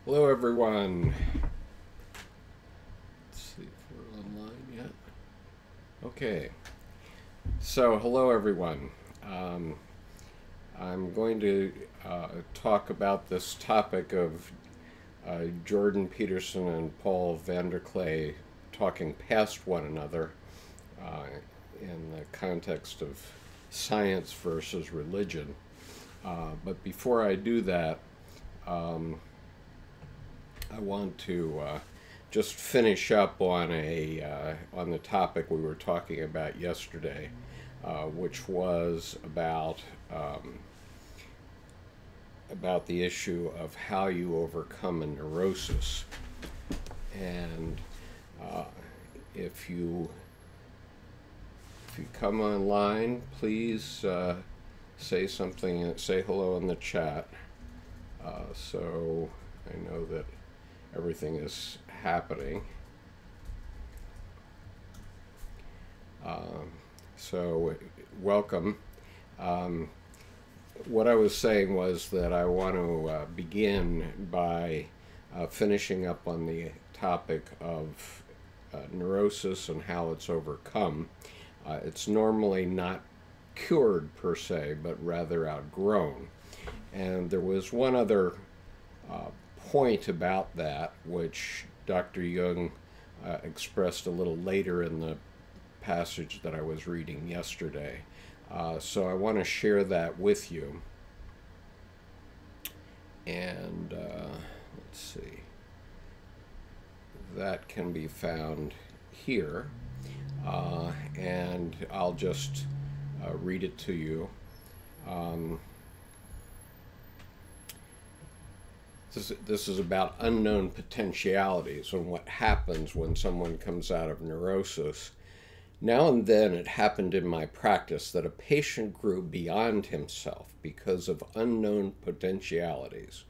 Hello, everyone. Let's see if we're online yet. Okay. So, hello, everyone. I'm going to talk about this topic of Jordan Peterson and Paul VanderKlay talking past one another in the context of science versus religion. But before I do that, I want to just finish up on the topic we were talking about yesterday, which was about the issue of how you overcome a neurosis. And if you come online, please say something, say hello in the chat, so I know that everything is happening. So welcome. What I was saying was that I want to begin by finishing up on the topic of neurosis and how it's overcome. It's normally not cured per se, but rather outgrown. And there was one other point about that, which Dr. Jung expressed a little later in the passage that I was reading yesterday. So I want to share that with you. And let's see. That can be found here. And I'll just read it to you. This is about unknown potentialities and what happens when someone comes out of neurosis. Now and then it happened in my practice that a patient grew beyond himself because of unknown potentialities,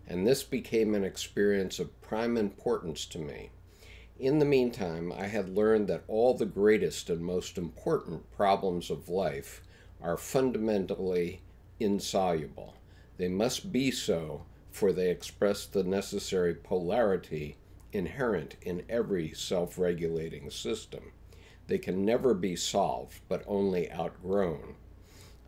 and this became an experience of prime importance to me. In the meantime, I had learned that all the greatest and most important problems of life are fundamentally insoluble. They must be so, for they express the necessary polarity inherent in every self-regulating system. They can never be solved, but only outgrown.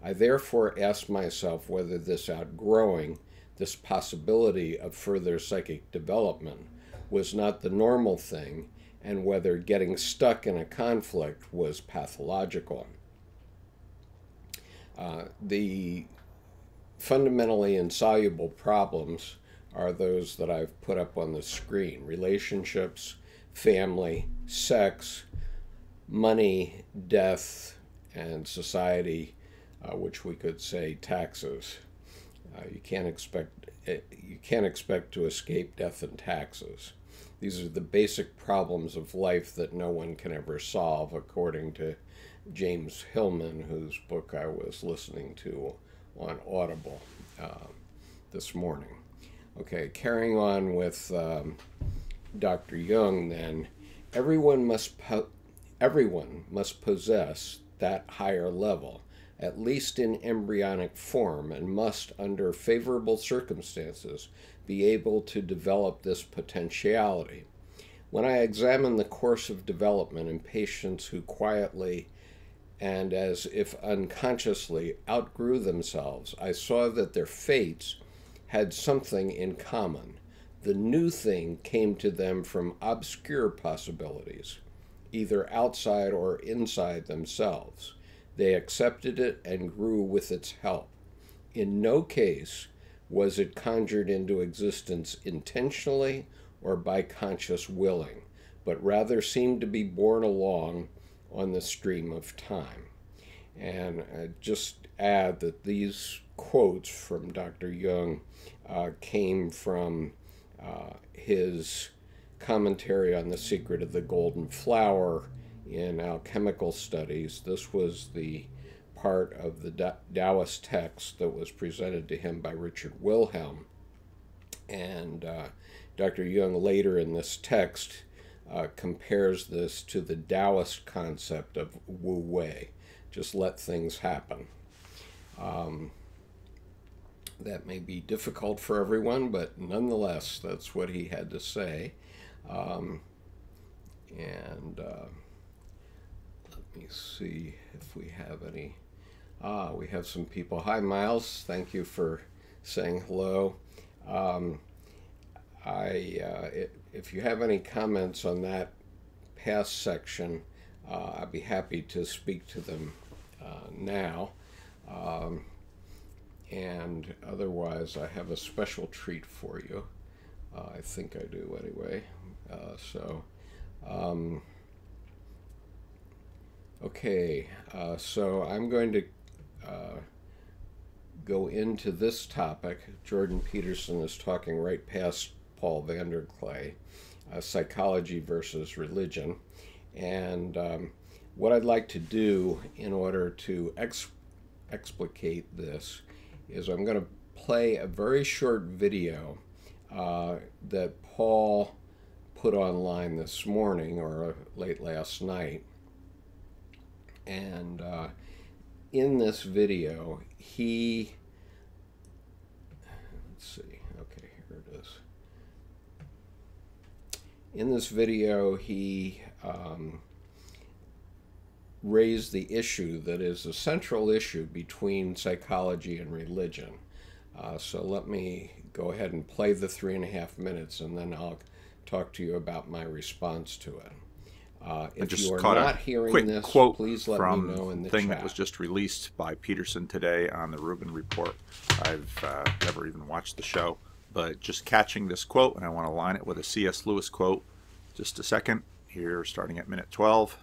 I therefore asked myself whether this outgrowing, this possibility of further psychic development, was not the normal thing, and whether getting stuck in a conflict was pathological. The fundamentally insoluble problems are those that I've put up on the screen: relationships, family, sex, money, death, and society, which we could say taxes. You can't expect to escape death and taxes. These are the basic problems of life that no one can ever solve, according to James Hillman, whose book I was listening to on Audible this morning. Okay, carrying on with Dr. Jung, then, everyone must possess that higher level, at least in embryonic form, and must, under favorable circumstances, be able to develop this potentiality. When I examine the course of development in patients who quietly and as if unconsciously outgrew themselves, I saw that their fates had something in common. The new thing came to them from obscure possibilities, either outside or inside themselves. They accepted it and grew with its help. In no case was it conjured into existence intentionally or by conscious willing, but rather seemed to be borne along on the stream of time. And just add that these quotes from Dr. Jung came from his commentary on The Secret of the Golden Flower in Alchemical Studies. This was the part of the Taoist text that was presented to him by Richard Wilhelm. And Dr. Jung later in this text compares this to the Taoist concept of wu wei, just let things happen. That may be difficult for everyone, but nonetheless, that's what he had to say. Let me see if we have any. We have some people. Hi, Miles. Thank you for saying hello. If you have any comments on that past section, I'd be happy to speak to them now. And otherwise, I have a special treat for you. I think I do anyway. Okay, so I'm going to go into this topic. Jordan Peterson is talking right past Paul VanderKlay, psychology versus religion. And what I'd like to do in order to explicate this is I'm going to play a very short video that Paul put online this morning or late last night. And in this video, let's see, okay, here it is. In this video, he raised the issue that is a central issue between psychology and religion. So let me go ahead and play the 3.5 minutes, and then I'll talk to you about my response to it. If you are not hearing this, please let me know in the thing chat. That was just released by Peterson today on the Rubin Report. I've never even watched the show, but just catching this quote, and I want to line it with a C.S. Lewis quote. Just a second here, starting at minute 12.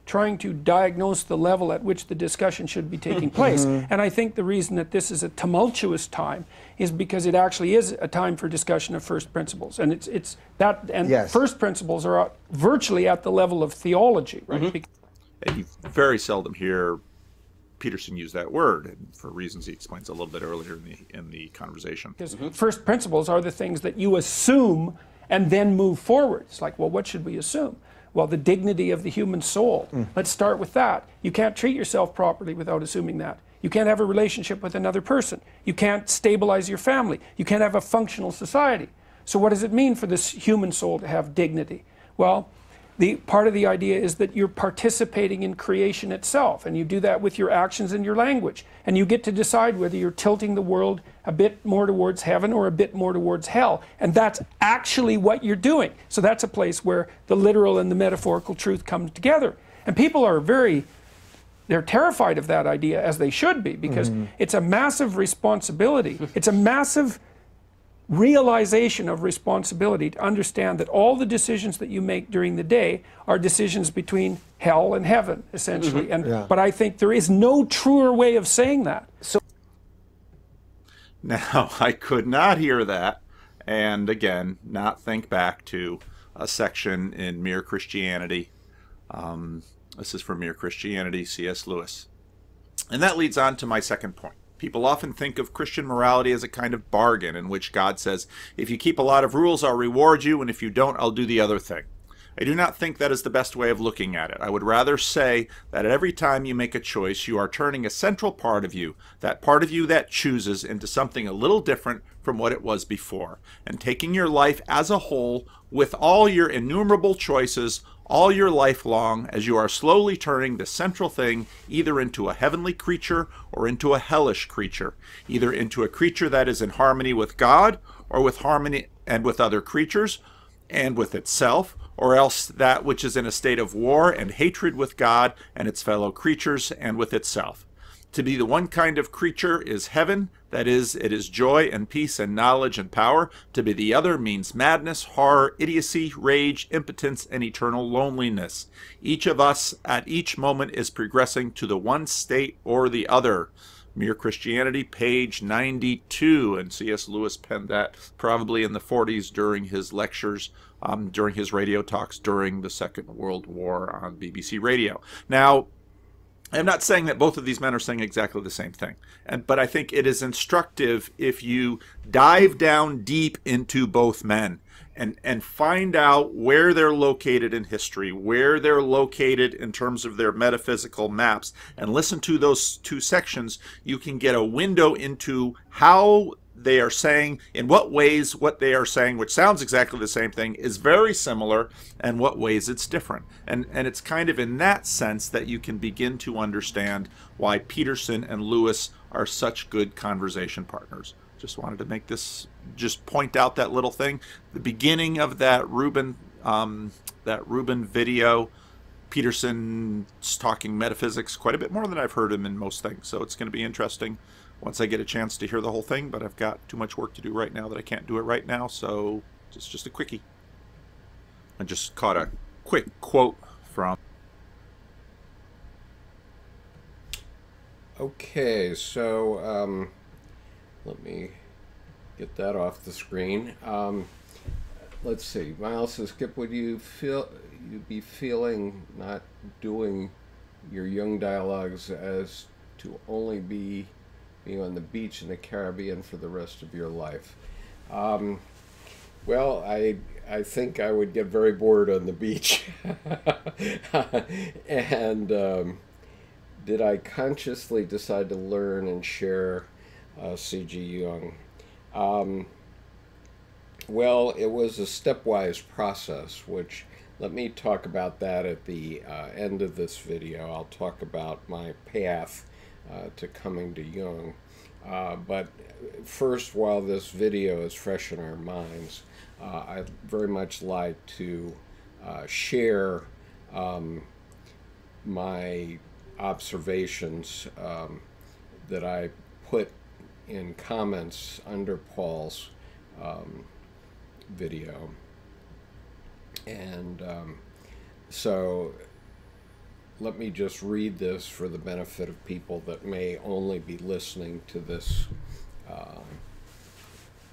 Trying to diagnose the level at which the discussion should be taking place. And I think the reason that this is a tumultuous time is because it actually is a time for discussion of first principles. And it's that, and yes, first principles are virtually at the level of theology, right? And you very seldom hear Peterson use that word, and for reasons he explains a little bit earlier in the conversation. Because first principles are the things that you assume and then move forward. It's like, well, what should we assume? Well, the dignity of the human soul. Let's start with that. You can't treat yourself properly without assuming that. You can't have a relationship with another person. You can't stabilize your family. You can't have a functional society. So what does it mean for this human soul to have dignity? Well, the part of the idea is that you're participating in creation itself, and you do that with your actions and your language. And you get to decide whether you're tilting the world a bit more towards heaven or a bit more towards hell. And that's actually what you're doing. So that's a place where the literal and the metaphorical truth come together. And people are they're terrified of that idea, as they should be, because it's a massive responsibility. It's a massive realization of responsibility to understand that all the decisions that you make during the day are decisions between hell and heaven, essentially. But I think there is no truer way of saying that. So now, I could not hear that, and again, not think back to a section in Mere Christianity. This is from Mere Christianity, C.S. Lewis. And that leads on to my second point. People often think of Christian morality as a kind of bargain in which God says, if you keep a lot of rules, I'll reward you, and if you don't, I'll do the other thing. I do not think that is the best way of looking at it. I would rather say that every time you make a choice, you are turning a central part of you, that part of you that chooses, into something a little different from what it was before, and taking your life as a whole with all your innumerable choices all your life long, as you are slowly turning the central thing either into a heavenly creature or into a hellish creature, either into a creature that is in harmony with God or with harmony and with other creatures and with itself, or else that which is in a state of war and hatred with God and its fellow creatures and with itself. To be the one kind of creature is heaven, that is, it is joy and peace and knowledge and power. To be the other means madness, horror, idiocy, rage, impotence, and eternal loneliness. Each of us at each moment is progressing to the one state or the other. Mere Christianity, page 92, and C.S. Lewis penned that probably in the 40s during his lectures, during his radio talks during the Second World War on BBC Radio. Now, I'm not saying that both of these men are saying exactly the same thing, but I think it is instructive if you dive down deep into both men and find out where they're located in history, where they're located in terms of their metaphysical maps, and listen to those two sections. You can get a window into how they are saying, in what ways what they are saying, which sounds exactly the same thing, is very similar, and what ways it's different. And it's kind of in that sense that you can begin to understand why Peterson and Lewis are such good conversation partners. Just wanted to make this, just point out that little thing. The beginning of that Rubin video, Peterson's talking metaphysics quite a bit more than I've heard him in most things. So it's going to be interesting once I get a chance to hear the whole thing, but I've got too much work to do right now that I can't do it right now, so it's just a quickie. I just caught a quick quote from... Okay, so let me get that off the screen. Let's see. Miles says, Skip, would you be feeling not doing your Jung dialogues as to only being on the beach in the Caribbean for the rest of your life? Well, I think I would get very bored on the beach. And did I consciously decide to learn and share C.G. Jung? Well, it was a stepwise process, which, let me talk about that at the end of this video. I'll talk about my path to coming to Jung. But first, while this video is fresh in our minds, I'd very much like to share my observations that I put in comments under Paul's video. And so let me just read this for the benefit of people that may only be listening to this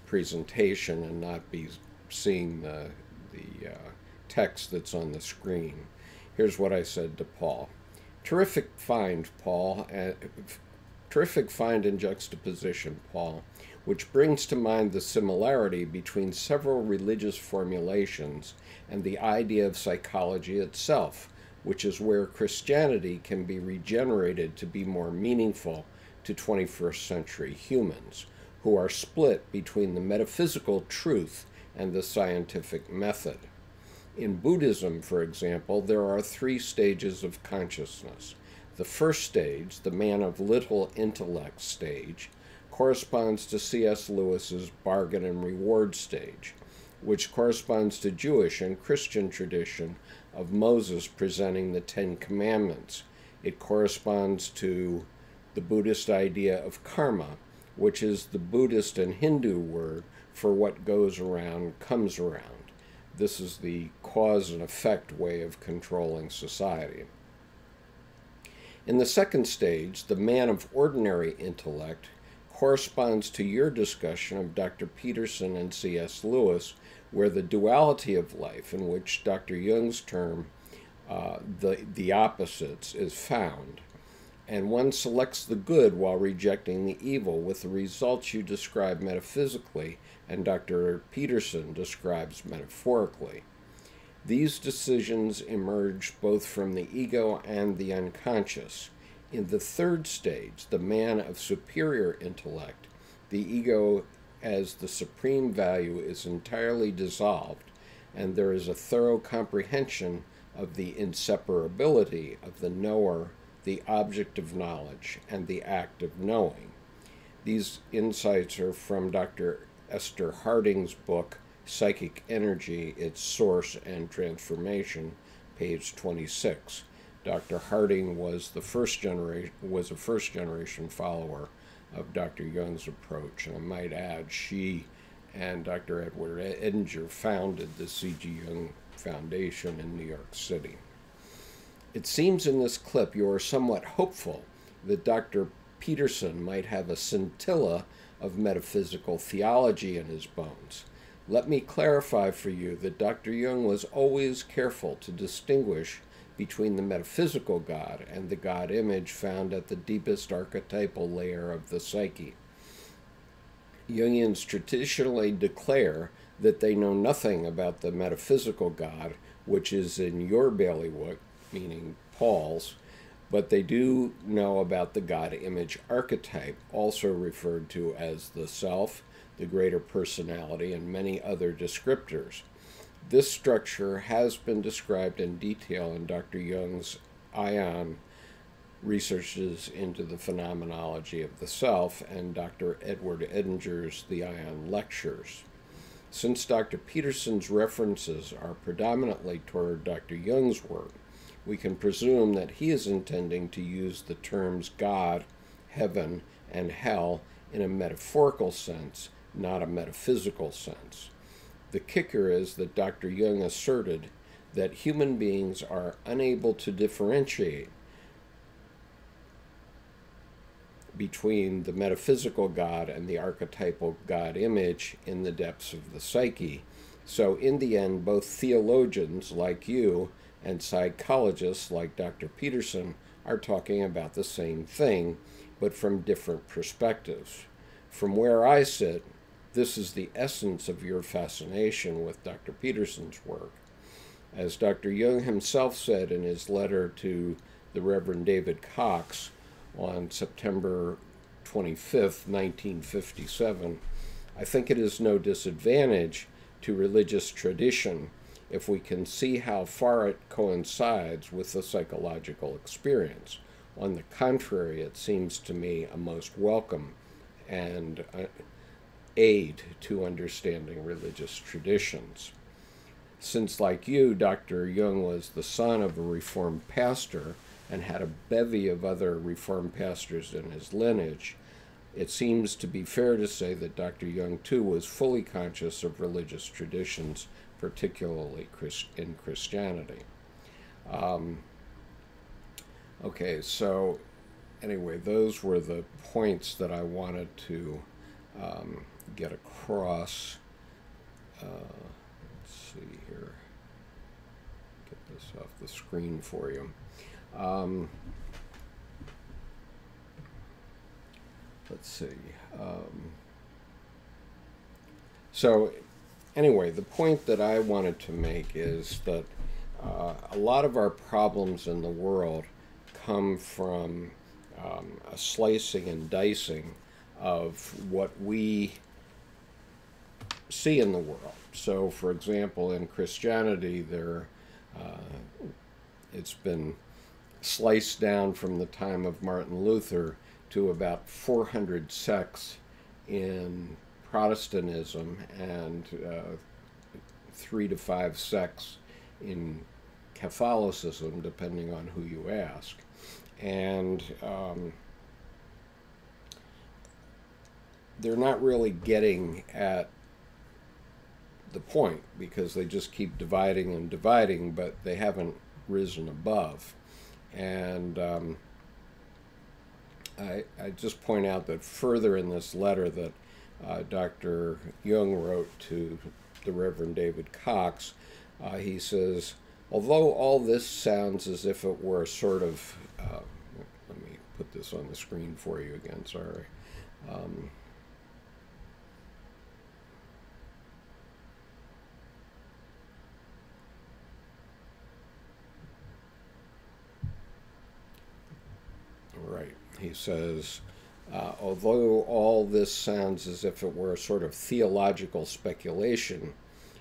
presentation and not be seeing the text that's on the screen. Here's what I said to Paul. Terrific find, Paul. Terrific find in juxtaposition, Paul, which brings to mind the similarity between several religious formulations and the idea of psychology itself, which is where Christianity can be regenerated to be more meaningful to 21st century humans, who are split between the metaphysical truth and the scientific method. In Buddhism, for example, there are 3 stages of consciousness. The first stage, the man of little intellect stage, corresponds to C.S. Lewis's bargain and reward stage, which corresponds to Jewish and Christian tradition of Moses presenting the 10 Commandments. It corresponds to the Buddhist idea of karma, which is the Buddhist and Hindu word for what goes around comes around. This is the cause and effect way of controlling society. In the second stage, the man of ordinary intellect corresponds to your discussion of Dr. Peterson and C.S. Lewis, where the duality of life, in which Dr. Jung's term, the opposites, is found. And one selects the good while rejecting the evil, with the results you describe metaphysically and Dr. Peterson describes metaphorically. These decisions emerge both from the ego and the unconscious. In the third stage, the man of superior intellect, the ego as the supreme value is entirely dissolved, and there is a thorough comprehension of the inseparability of the knower, the object of knowledge, and the act of knowing. These insights are from Dr. Esther Harding's book, Psychic Energy, Its Source and Transformation, page 26. Dr. Harding was a first-generation follower of Dr. Jung's approach, and I might add, she and Dr. Edward Edinger founded the C.G. Jung Foundation in New York City. It seems in this clip you are somewhat hopeful that Dr. Peterson might have a scintilla of metaphysical theology in his bones. Let me clarify for you that Dr. Jung was always careful to distinguish between the metaphysical God and the God image found at the deepest archetypal layer of the psyche. Jungians traditionally declare that they know nothing about the metaphysical God, which is in your bailiwick, meaning Paul's, but they do know about the God image archetype, also referred to as the self, the greater personality, and many other descriptors. This structure has been described in detail in Dr. Jung's Ion researches into the phenomenology of the self and Dr. Edward Edinger's The Ion Lectures. Since Dr. Peterson's references are predominantly toward Dr. Jung's work, we can presume that he is intending to use the terms God, heaven, and hell in a metaphorical sense, not a metaphysical sense. The kicker is that Dr. Jung asserted that human beings are unable to differentiate between the metaphysical God and the archetypal God image in the depths of the psyche. So in the end, both theologians like you and psychologists like Dr. Peterson are talking about the same thing, but from different perspectives. From where I sit, this is the essence of your fascination with Dr. Peterson's work. As Dr. Jung himself said in his letter to the Reverend David Cox on September 25th, 1957, I think it is no disadvantage to religious tradition if we can see how far it coincides with the psychological experience. On the contrary, it seems to me a most welcome and aid to understanding religious traditions. Since, like you, Dr. Jung was the son of a Reformed pastor and had a bevy of other Reformed pastors in his lineage, it seems to be fair to say that Dr. Jung, too, was fully conscious of religious traditions, particularly in Christianity. Okay, so anyway, those were the points that I wanted to get across. Let's see here. Get this off the screen for you. Let's see. So anyway, the point that I wanted to make is that a lot of our problems in the world come from a slicing and dicing of what we see in the world. So, for example, in Christianity, it's been sliced down from the time of Martin Luther to about 400 sects in Protestantism and 3 to 5 sects in Catholicism, depending on who you ask. And they're not really getting at the point because they just keep dividing and dividing, but they haven't risen above. And I just point out that further in this letter that Dr. Jung wrote to the Reverend David Cox, he says, although all this sounds as if it were a sort of, let me put this on the screen for you again, sorry. Right, he says, although all this sounds as if it were a sort of theological speculation,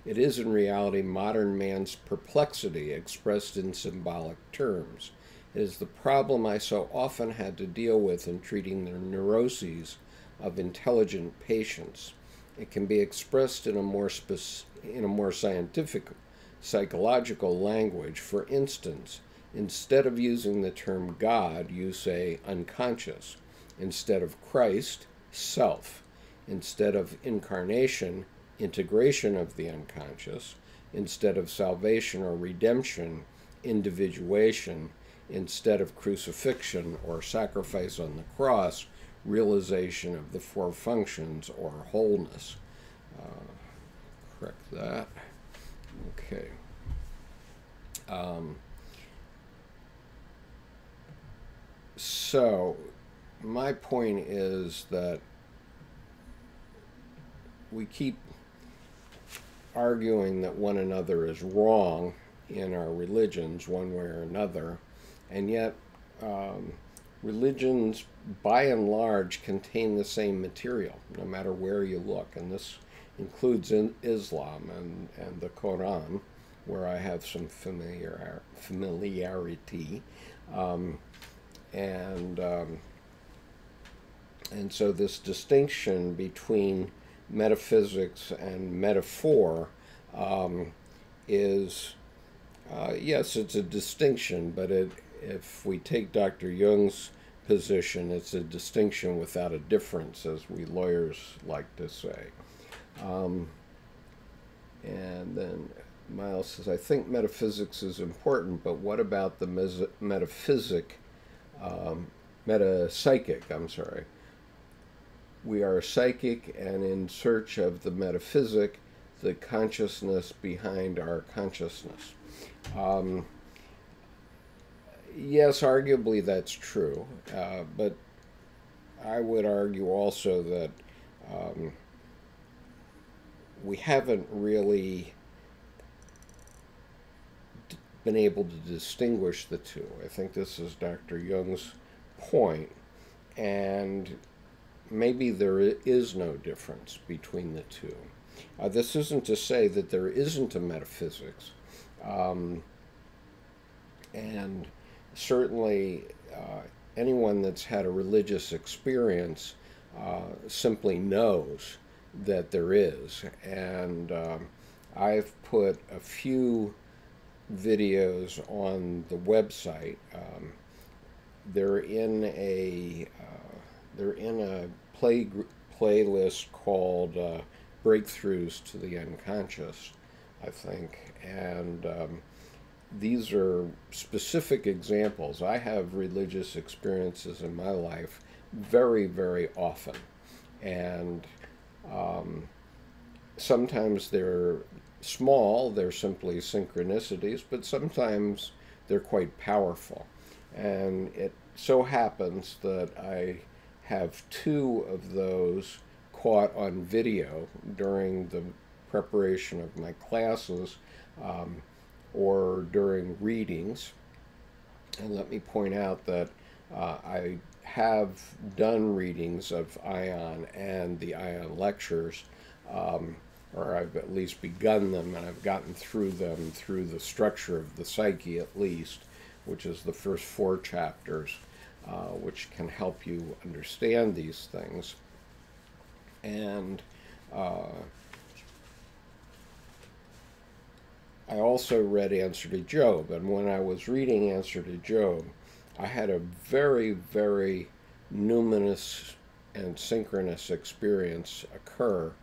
it is in reality modern man's perplexity expressed in symbolic terms. It is the problem I so often had to deal with in treating the neuroses of intelligent patients. It can be expressed in a more scientific, psychological language. For instance, instead of using the term God, you say unconscious. Instead of Christ, self. Instead of incarnation, integration of the unconscious. Instead of salvation or redemption, individuation. Instead of crucifixion or sacrifice on the cross, realization of the 4 functions or wholeness. Correct that. Okay. So, my point is that we keep arguing that one another is wrong in our religions, one way or another, and yet religions, by and large, contain the same material, no matter where you look, and this includes in Islam and the Quran, where I have some familiarity, and so this distinction between metaphysics and metaphor is, yes, it's a distinction, but if we take Dr. Jung's position, it's a distinction without a difference, as we lawyers like to say. And then Miles says, I think metaphysics is important, but what about the metapsychic, I'm sorry. We are psychic and in search of the metaphysic, the consciousness behind our consciousness. Yes, arguably that's true, but I would argue also that we haven't really been able to distinguish the two. I think this is Dr. Jung's point, and maybe there is no difference between the two. This isn't to say that there isn't a metaphysics, and certainly anyone that's had a religious experience simply knows that there is, and I've put a few videos on the website. They're in a playlist called Breakthroughs to the Unconscious, I think, and these are specific examples. I have religious experiences in my life very, very often, and sometimes they're small, they're simply synchronicities, but sometimes they're quite powerful. And it so happens that I have two of those caught on video during the preparation of my classes or during readings. And let me point out that I have done readings of Ion and the Ion lectures, or I've at least begun them, and I've gotten through them through the structure of the psyche at least, which is the first 4 chapters, which can help you understand these things. And I also read Answer to Job, and when I was reading Answer to Job, I had a very, very numinous and synchronous experience occur,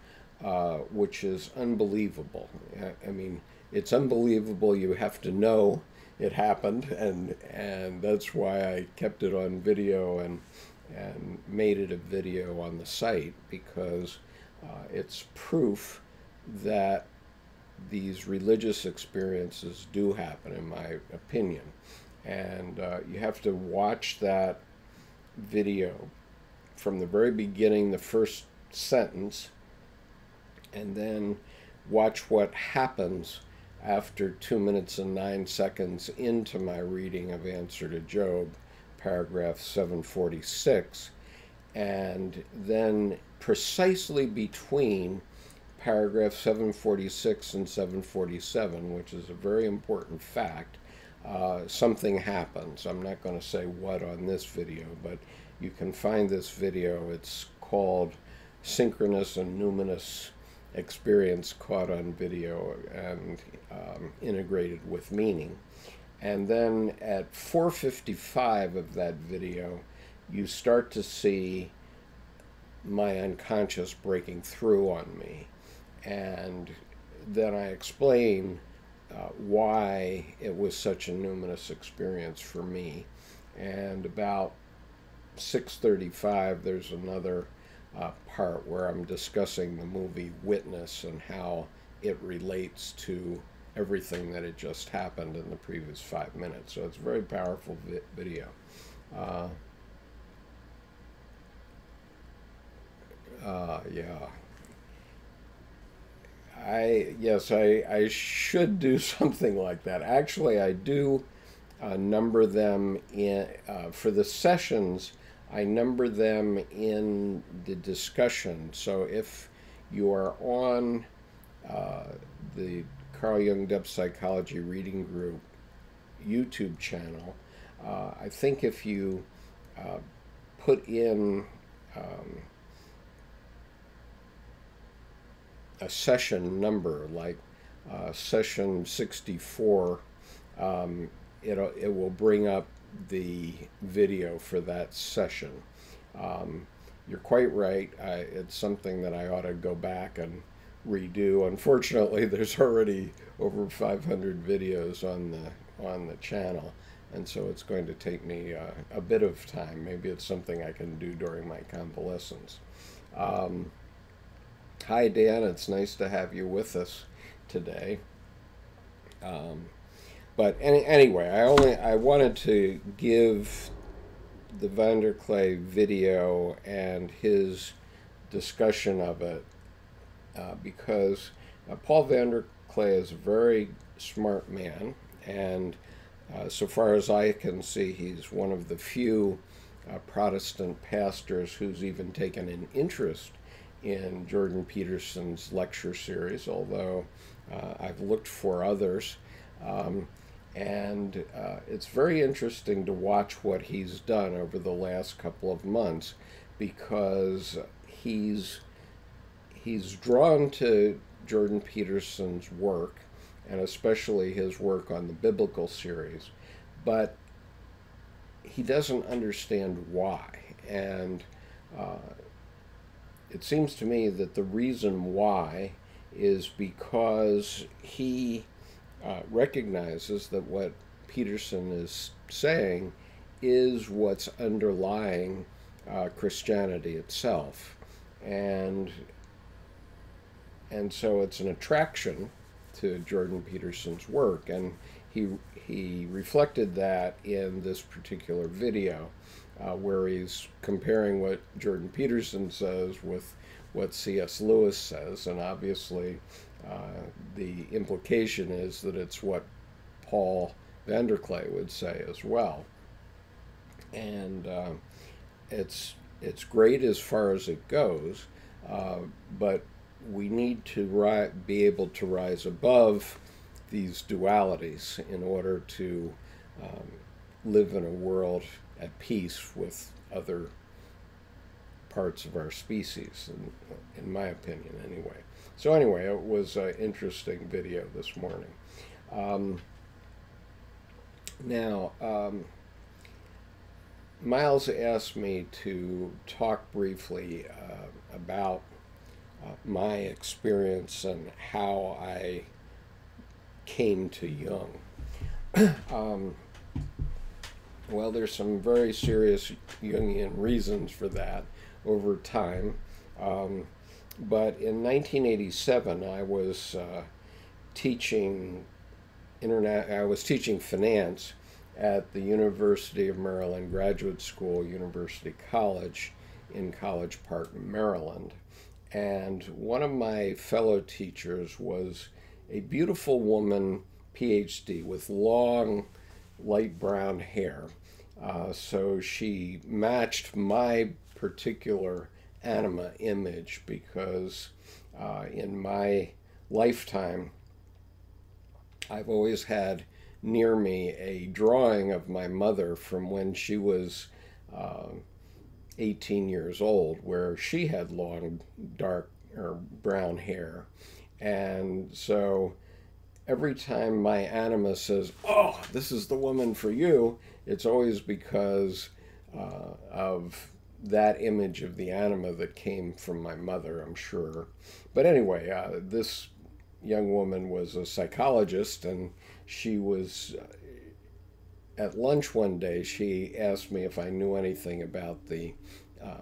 which is unbelievable. I mean, it's unbelievable. You have to know it happened, and that's why I kept it on video and made it a video on the site, because it's proof that these religious experiences do happen, in my opinion. And you have to watch that video from the very beginning, the first sentence, and then watch what happens after 2 minutes and 9 seconds into my reading of Answer to Job, paragraph 746, and then precisely between paragraph 746 and 747, which is a very important fact, something happens. I'm not going to say what on this video, but you can find this video. It's called Synchronous and Numinous Experience Caught on Video and Integrated with Meaning. And then at 4:55 of that video, you start to see my unconscious breaking through on me. And then I explain why it was such a numinous experience for me. And about 6:35, there's another part where I'm discussing the movie Witness and how it relates to everything that had just happened in the previous 5 minutes. So it's a very powerful video. Yeah. Yes, I should do something like that. Actually, I do number them in for the sessions. I number them in the discussion. So if you are on the Carl Jung Depth Psychology Reading Group YouTube channel, I think if you put in a session number like session 64, it will bring up the video for that session. You're quite right. It's something that I ought to go back and redo. Unfortunately, there's already over 500 videos on the channel, and so it's going to take me a bit of time. Maybe it's something I can do during my convalescence. Hi, Dan. It's nice to have you with us today. But anyway, I wanted to give the VanderKlay video and his discussion of it because Paul VanderKlay is a very smart man, and so far as I can see, he's one of the few Protestant pastors who's even taken an interest in Jordan Peterson's lecture series, although I've looked for others. And it's very interesting to watch what he's done over the last couple of months, because he's drawn to Jordan Peterson's work, and especially his work on the biblical series, but he doesn't understand why. And it seems to me that the reason why is because he recognizes that what Peterson is saying is what's underlying Christianity itself, and so it's an attraction to Jordan Peterson's work, and he reflected that in this particular video, where he's comparing what Jordan Peterson says with what C.S. Lewis says, and obviously the implication is that it's what Paul VanderKlay would say as well. And it's great as far as it goes, but we need to be able to rise above these dualities in order to live in a world at peace with other parts of our species, in my opinion, anyway. So anyway, it was an interesting video this morning. Now, Miles asked me to talk briefly about my experience and how I came to Jung. Well, there's some very serious Jungian reasons for that over time. But in 1987, I was teaching finance at the University of Maryland Graduate School, University College in College Park, Maryland. And one of my fellow teachers was a beautiful woman, PhD, with long, light brown hair. So she matched my particular Anima image, because in my lifetime, I've always had near me a drawing of my mother from when she was 18 years old, where she had long, dark or brown hair. And so every time my Anima says, "Oh, this is the woman for you," it's always because of that image of the Anima that came from my mother, I'm sure. But anyway, this young woman was a psychologist, and she was at lunch one day. She asked me if I knew anything about the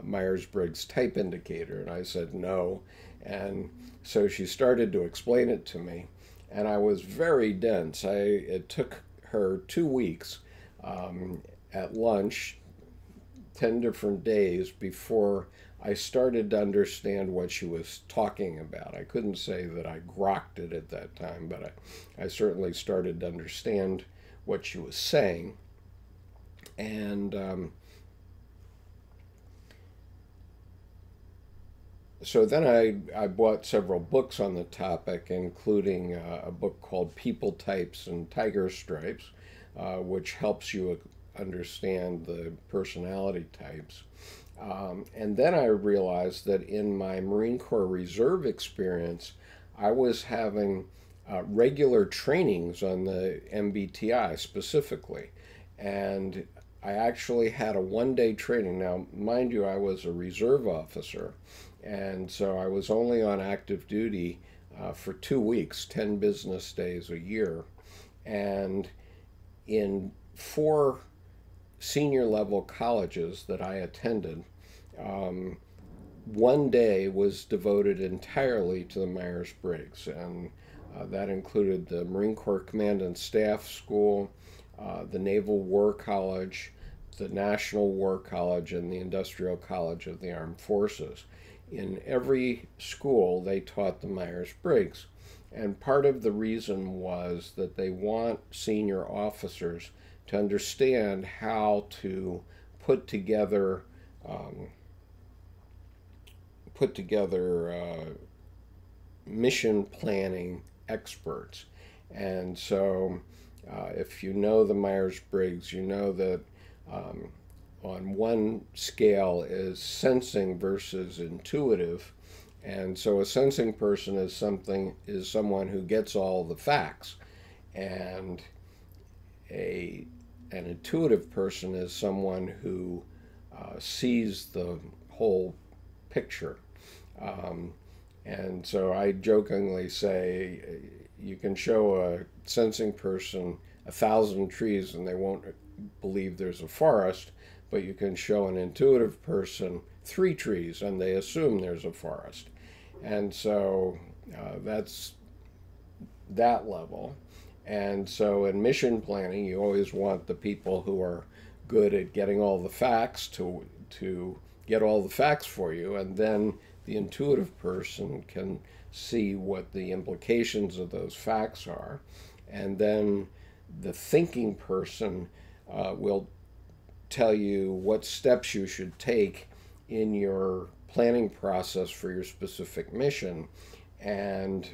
Myers-Briggs type indicator, and I said no. And so she started to explain it to me, and I was very dense. It took her 2 weeks at lunch, 10 different days, before I started to understand what she was talking about. I couldn't say that I grokked it at that time, but I certainly started to understand what she was saying. And so then I bought several books on the topic, including a book called People Types and Tiger Stripes, which helps you understand the personality types. And then I realized that in my Marine Corps Reserve experience, I was having regular trainings on the MBTI specifically. And I actually had a one-day training. Now, mind you, I was a reserve officer, and so I was only on active duty for 2 weeks, 10 business days a year. And in 4 senior level colleges that I attended, one day was devoted entirely to the Myers-Briggs, and that included the Marine Corps Command and Staff School, the Naval War College, the National War College, and the Industrial College of the Armed Forces. In every school, they taught the Myers-Briggs, and part of the reason was that they want senior officers to understand how to put together mission planning experts. And so if you know the Myers-Briggs, you know that on one scale is sensing versus intuitive. And so a sensing person is someone who gets all the facts, and an intuitive person is someone who sees the whole picture. And so I jokingly say you can show a sensing person 1,000 trees and they won't believe there's a forest, but you can show an intuitive person 3 trees and they assume there's a forest. And so that's that level. And so in mission planning, you always want the people who are good at getting all the facts to get all the facts for you, and then the intuitive person can see what the implications of those facts are. And then the thinking person will tell you what steps you should take in your planning process for your specific mission. And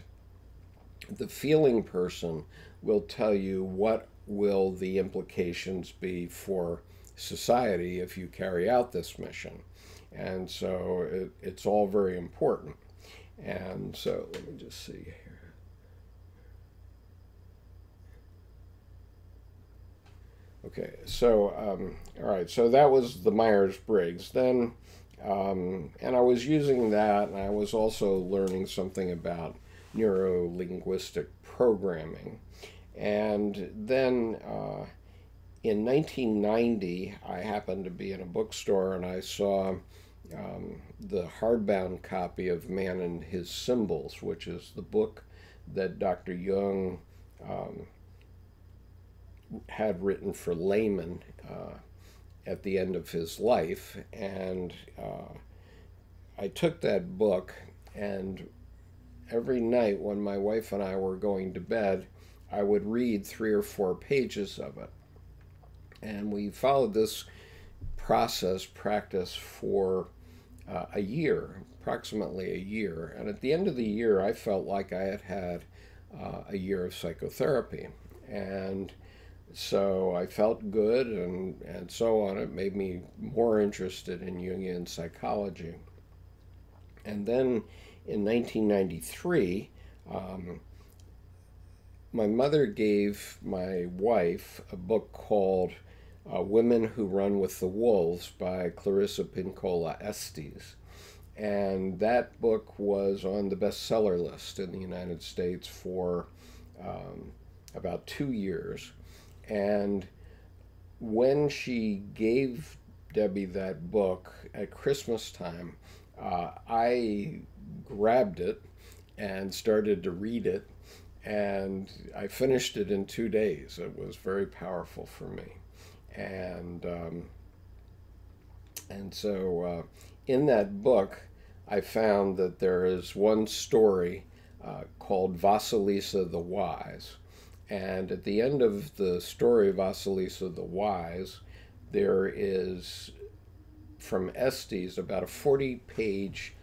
the feeling person will tell you what will the implications be for society if you carry out this mission. And so it's all very important. And so let me just see here. Okay, so all right, so that was the Myers-Briggs. Then, and I was using that, and I was also learning something about neuro-linguistic programming. And then in 1990, I happened to be in a bookstore, and I saw the hardbound copy of Man and His Symbols, which is the book that Dr. Jung had written for laymen at the end of his life. And I took that book, and every night when my wife and I were going to bed, I would read 3 or 4 pages of it. And we followed this practice for a year, approximately a year. And at the end of the year, I felt like I had had a year of psychotherapy. And so I felt good, and so on. It made me more interested in Jungian psychology. And then in 1993, my mother gave my wife a book called Women Who Run with the Wolves by Clarissa Pinkola Estes. And that book was on the bestseller list in the United States for about 2 years. And when she gave Debbie that book at Christmas time, I grabbed it and started to read it, and I finished it in 2 days. It was very powerful for me. And so in that book, I found that there is one story called Vasilisa the Wise. And at the end of the story, Vasilisa the Wise, there is, from Estes, about a 40-page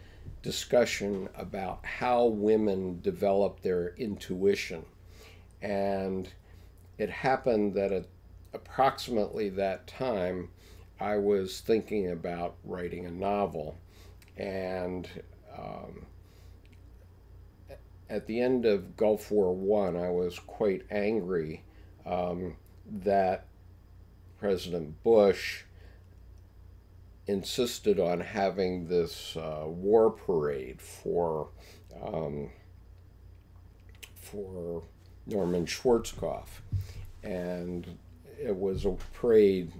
discussion about how women develop their intuition. And it happened that at approximately that time, I was thinking about writing a novel. And at the end of Gulf War I, I was quite angry that President Bush insisted on having this war parade for Norman Schwarzkopf. And it was a parade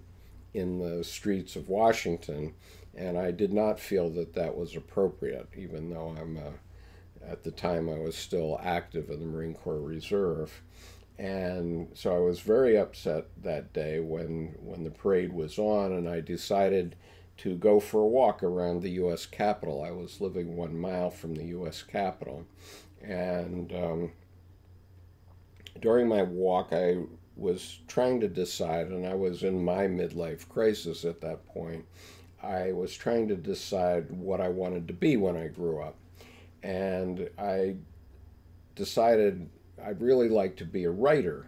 in the streets of Washington, and I did not feel that that was appropriate, even though at the time I was still active in the Marine Corps Reserve. And so I was very upset that day when the parade was on, and I decided to go for a walk around the U.S. Capitol. I was living 1 mile from the U.S. Capitol. And during my walk, I was trying to decide, and I was in my midlife crisis at that point, I was trying to decide what I wanted to be when I grew up. And I decided I'd really like to be a writer.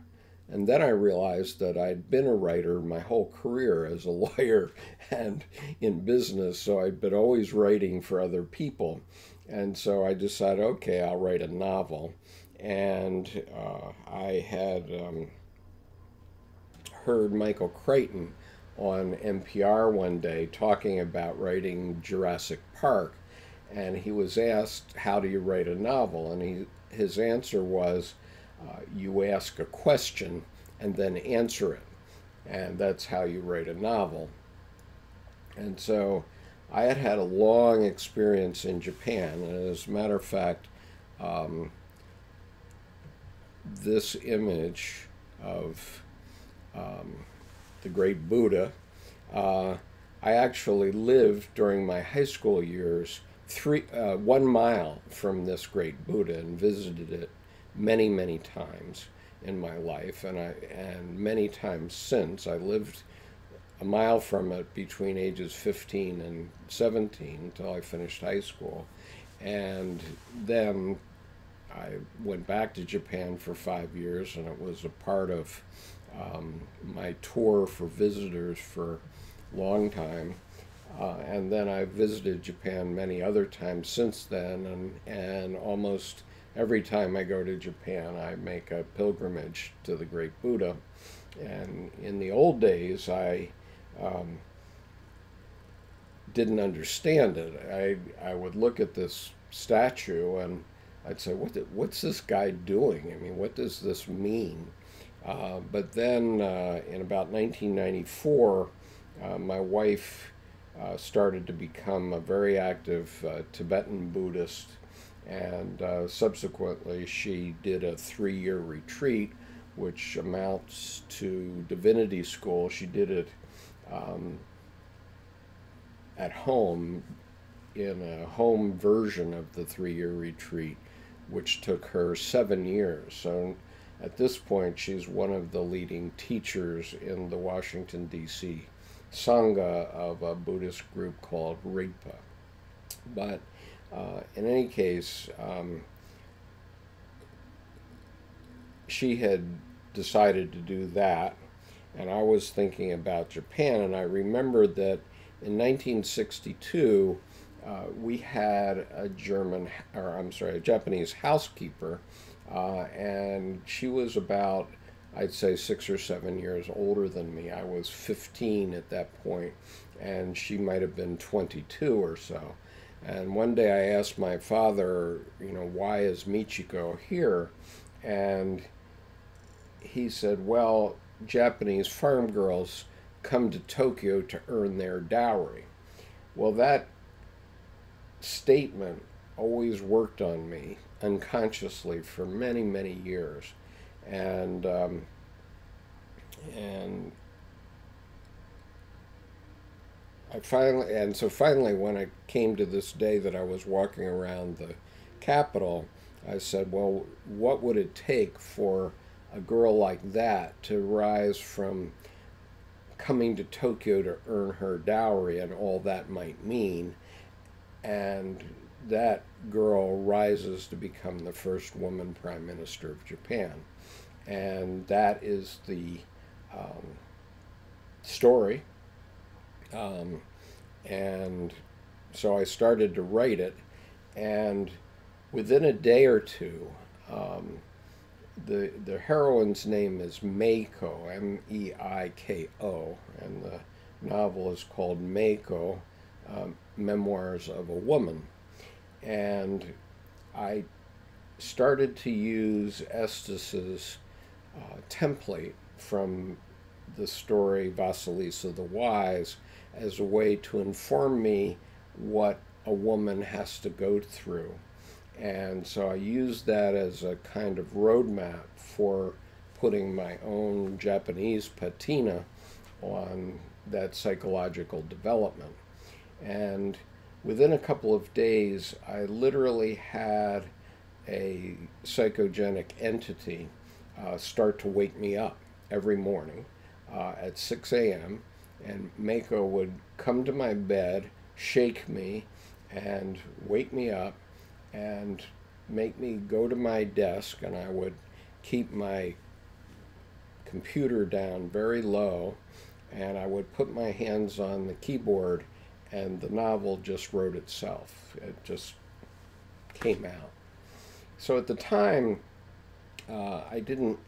And then I realized that I'd been a writer my whole career as a lawyer and in business, so I'd been always writing for other people. And so I decided, okay, I'll write a novel. And I had heard Michael Crichton on NPR one day talking about writing Jurassic Park. And he was asked, how do you write a novel? And his answer was, you ask a question and then answer it. And that's how you write a novel. And so I had had a long experience in Japan. And as a matter of fact, this image of the great Buddha, I actually lived during my high school years 1 mile from this great Buddha and visited it many, many times in my life, and many times since. I lived a mile from it between ages 15 and 17 until I finished high school. And then I went back to Japan for 5 years, and it was a part of my tour for visitors for a long time. And then I visited Japan many other times since then, and almost every time I go to Japan, I make a pilgrimage to the great Buddha. And in the old days, I didn't understand it. I would look at this statue and I'd say, what's this guy doing? I mean, what does this mean? But then in about 1994, my wife started to become a very active Tibetan Buddhist, and subsequently she did a 3-year retreat, which amounts to divinity school. She did it at home in a home version of the 3-year retreat, which took her 7 years. So at this point, she's one of the leading teachers in the Washington, D.C. Sangha of a Buddhist group called Rigpa. But in any case, she had decided to do that, and I was thinking about Japan, and I remembered that in 1962, we had a Japanese housekeeper, and she was about, I'd say, 6 or 7 years older than me. I was 15 at that point, and she might have been 22 or so. And one day I asked my father, why is Michiko here? And he said, well, Japanese farm girls come to Tokyo to earn their dowry. Well, that statement always worked on me unconsciously for many, many years. And finally, when I came to this day that I was walking around the Capitol, I said, well, what would it take for a girl like that to rise from coming to Tokyo to earn her dowry and all that might mean, and that girl rises to become the first woman prime minister of Japan. And that is the story. And so I started to write it, and within a day or two, the heroine's name is Meiko, Meiko, and the novel is called Meiko, Memoirs of a Woman. And I started to use Estes' template from the story Vasilisa the Wise as a way to inform me what a woman has to go through. And so I used that as a kind of roadmap for putting my own Japanese patina on that psychological development. And within a couple of days, I literally had a psychogenic entity start to wake me up every morning at 6 a.m. And Meiko would come to my bed, shake me, and wake me up, and make me go to my desk, and I would keep my computer down very low, and I would put my hands on the keyboard, and the novel just wrote itself. It just came out. So at the time, I didn't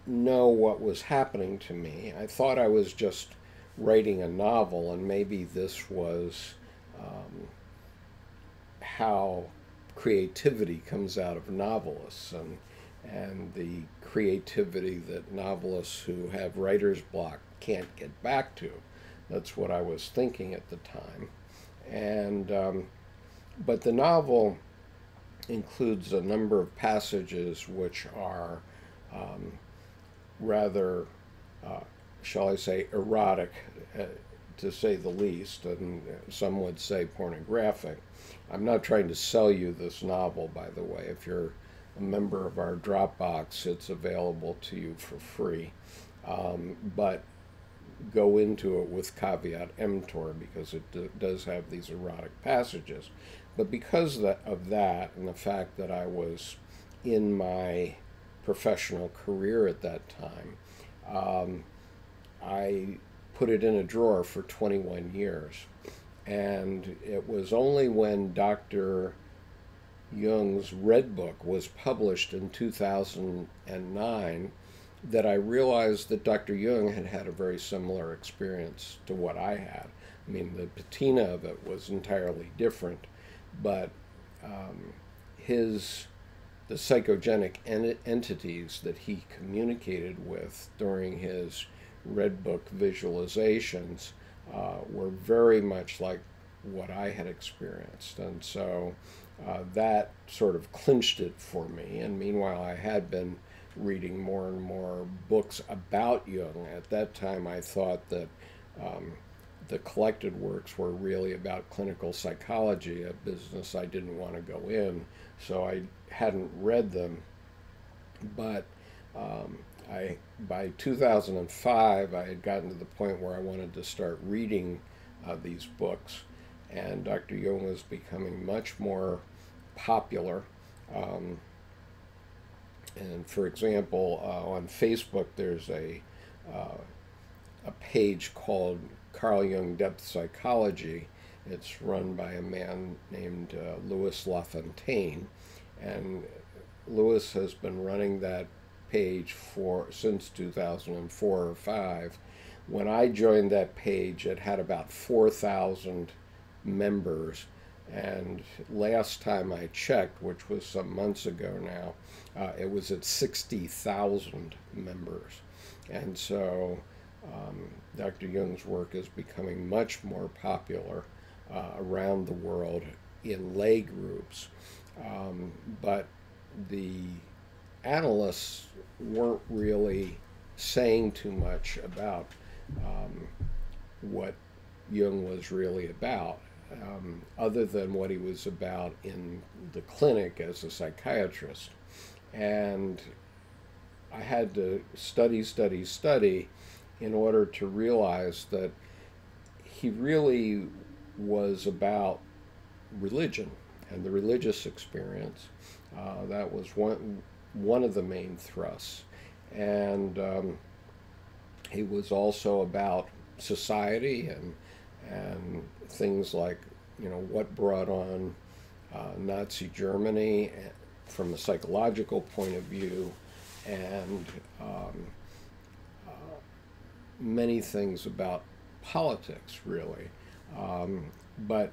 know what was happening to me. I thought I was just writing a novel, and maybe this was how creativity comes out of novelists, and the creativity that novelists who have writer's block can't get back to. That's what I was thinking at the time. And but the novel includes a number of passages which are rather, shall I say, erotic, to say the least, and some would say pornographic. I'm not trying to sell you this novel, by the way. If you're a member of our Dropbox, it's available to you for free. But go into it with caveat emptor, because it does have these erotic passages. But because of that, and the fact that I was in my professional career at that time, I put it in a drawer for 21 years. And it was only when Dr. Jung's Red Book was published in 2009 that I realized that Dr. Jung had had a very similar experience to what I had. I mean, the patina of it was entirely different, but the psychogenic entities that he communicated with during his Red Book visualizations were very much like what I had experienced. And so that sort of clinched it for me. And meanwhile, I had been reading more and more books about Jung. At that time, I thought that the collected works were really about clinical psychology, a business I didn't want to go in, so I hadn't read them. But by 2005, I had gotten to the point where I wanted to start reading these books, and Dr. Jung was becoming much more popular. And for example, on Facebook, there's a page called Carl Jung Depth Psychology. It's run by a man named Louis LaFontaine, and Louis has been running that page since 2004 or 5. When I joined that page, it had about 4,000 members, and last time I checked, which was some months ago now, it was at 60,000 members. And so Dr. Jung's work is becoming much more popular around the world in lay groups. But the analysts weren't really saying too much about what Jung was really about, other than what he was about in the clinic as a psychiatrist. And I had to study in order to realize that he really was about religion and the religious experience. That was one of the main thrusts. And he was also about society and things like, what brought on Nazi Germany from a psychological point of view, and many things about politics, really. But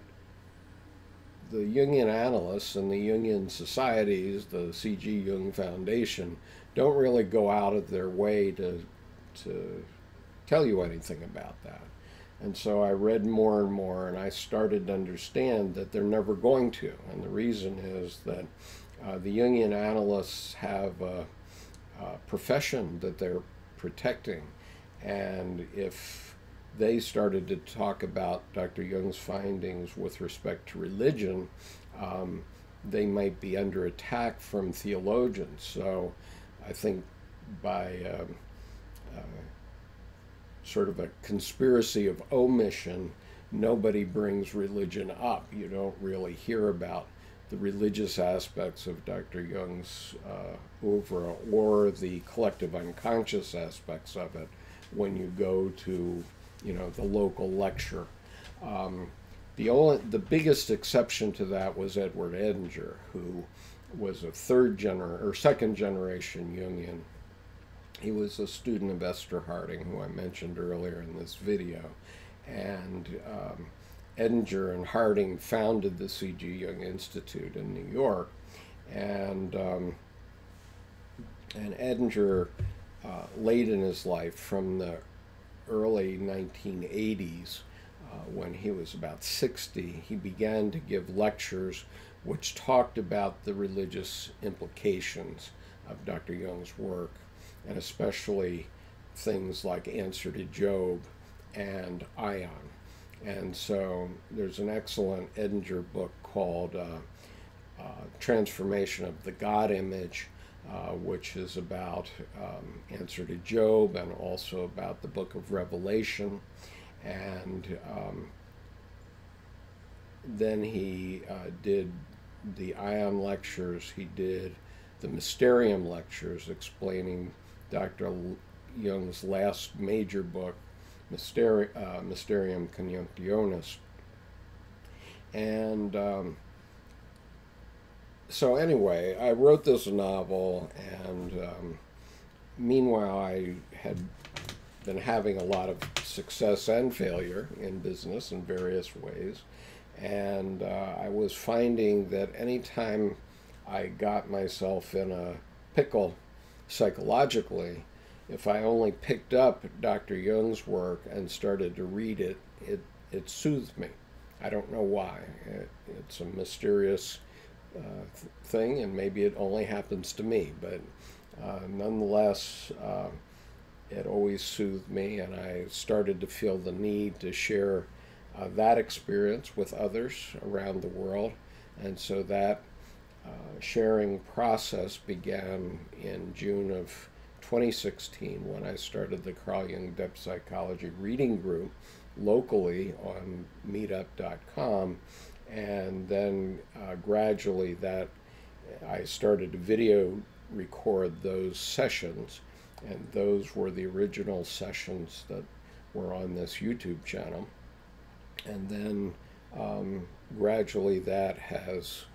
the Jungian analysts and the Jungian societies, the C.G. Jung Foundation, don't really go out of their way to tell you anything about that. And so I read more and more, and I started to understand that they're never going to. And the reason is that the Jungian analysts have a profession that they're protecting. And if they started to talk about Dr. Jung's findings with respect to religion, they might be under attack from theologians. So I think by sort of a conspiracy of omission, nobody brings religion up. You don't really hear about the religious aspects of Dr. Jung's oeuvre or the collective unconscious aspects of it when you go to, the local lecture. The biggest exception to that was Edward Edinger, who was a second generation Jungian. He was a student of Esther Harding, who I mentioned earlier in this video. And Edinger and Harding founded the C.G. Jung Institute in New York. And Edinger, late in his life, from the early 1980s, when he was about 60, he began to give lectures which talked about the religious implications of Dr. Jung's work, and especially things like Answer to Job and Ion. And so there's an excellent Edinger book called Transformation of the God Image, which is about Answer to Job and also about the book of Revelation. And then he did the Ion lectures, he did the Mysterium lectures explaining Dr. Jung's last major book, Mysterium Conjunctionis. And so anyway, I wrote this novel, and meanwhile I had been having a lot of success and failure in business in various ways. And I was finding that anytime I got myself in a pickle psychologically, if I only picked up Dr. Jung's work and started to read it, it soothed me. I don't know why. It's a mysterious thing, and maybe it only happens to me, but nonetheless, it always soothed me, and I started to feel the need to share that experience with others around the world. And so that sharing process began in June of 2016 when I started the Carl Jung Depth Psychology reading group locally on meetup.com. And then gradually that I started to video record those sessions, and those were the original sessions that were on this YouTube channel. And then gradually that has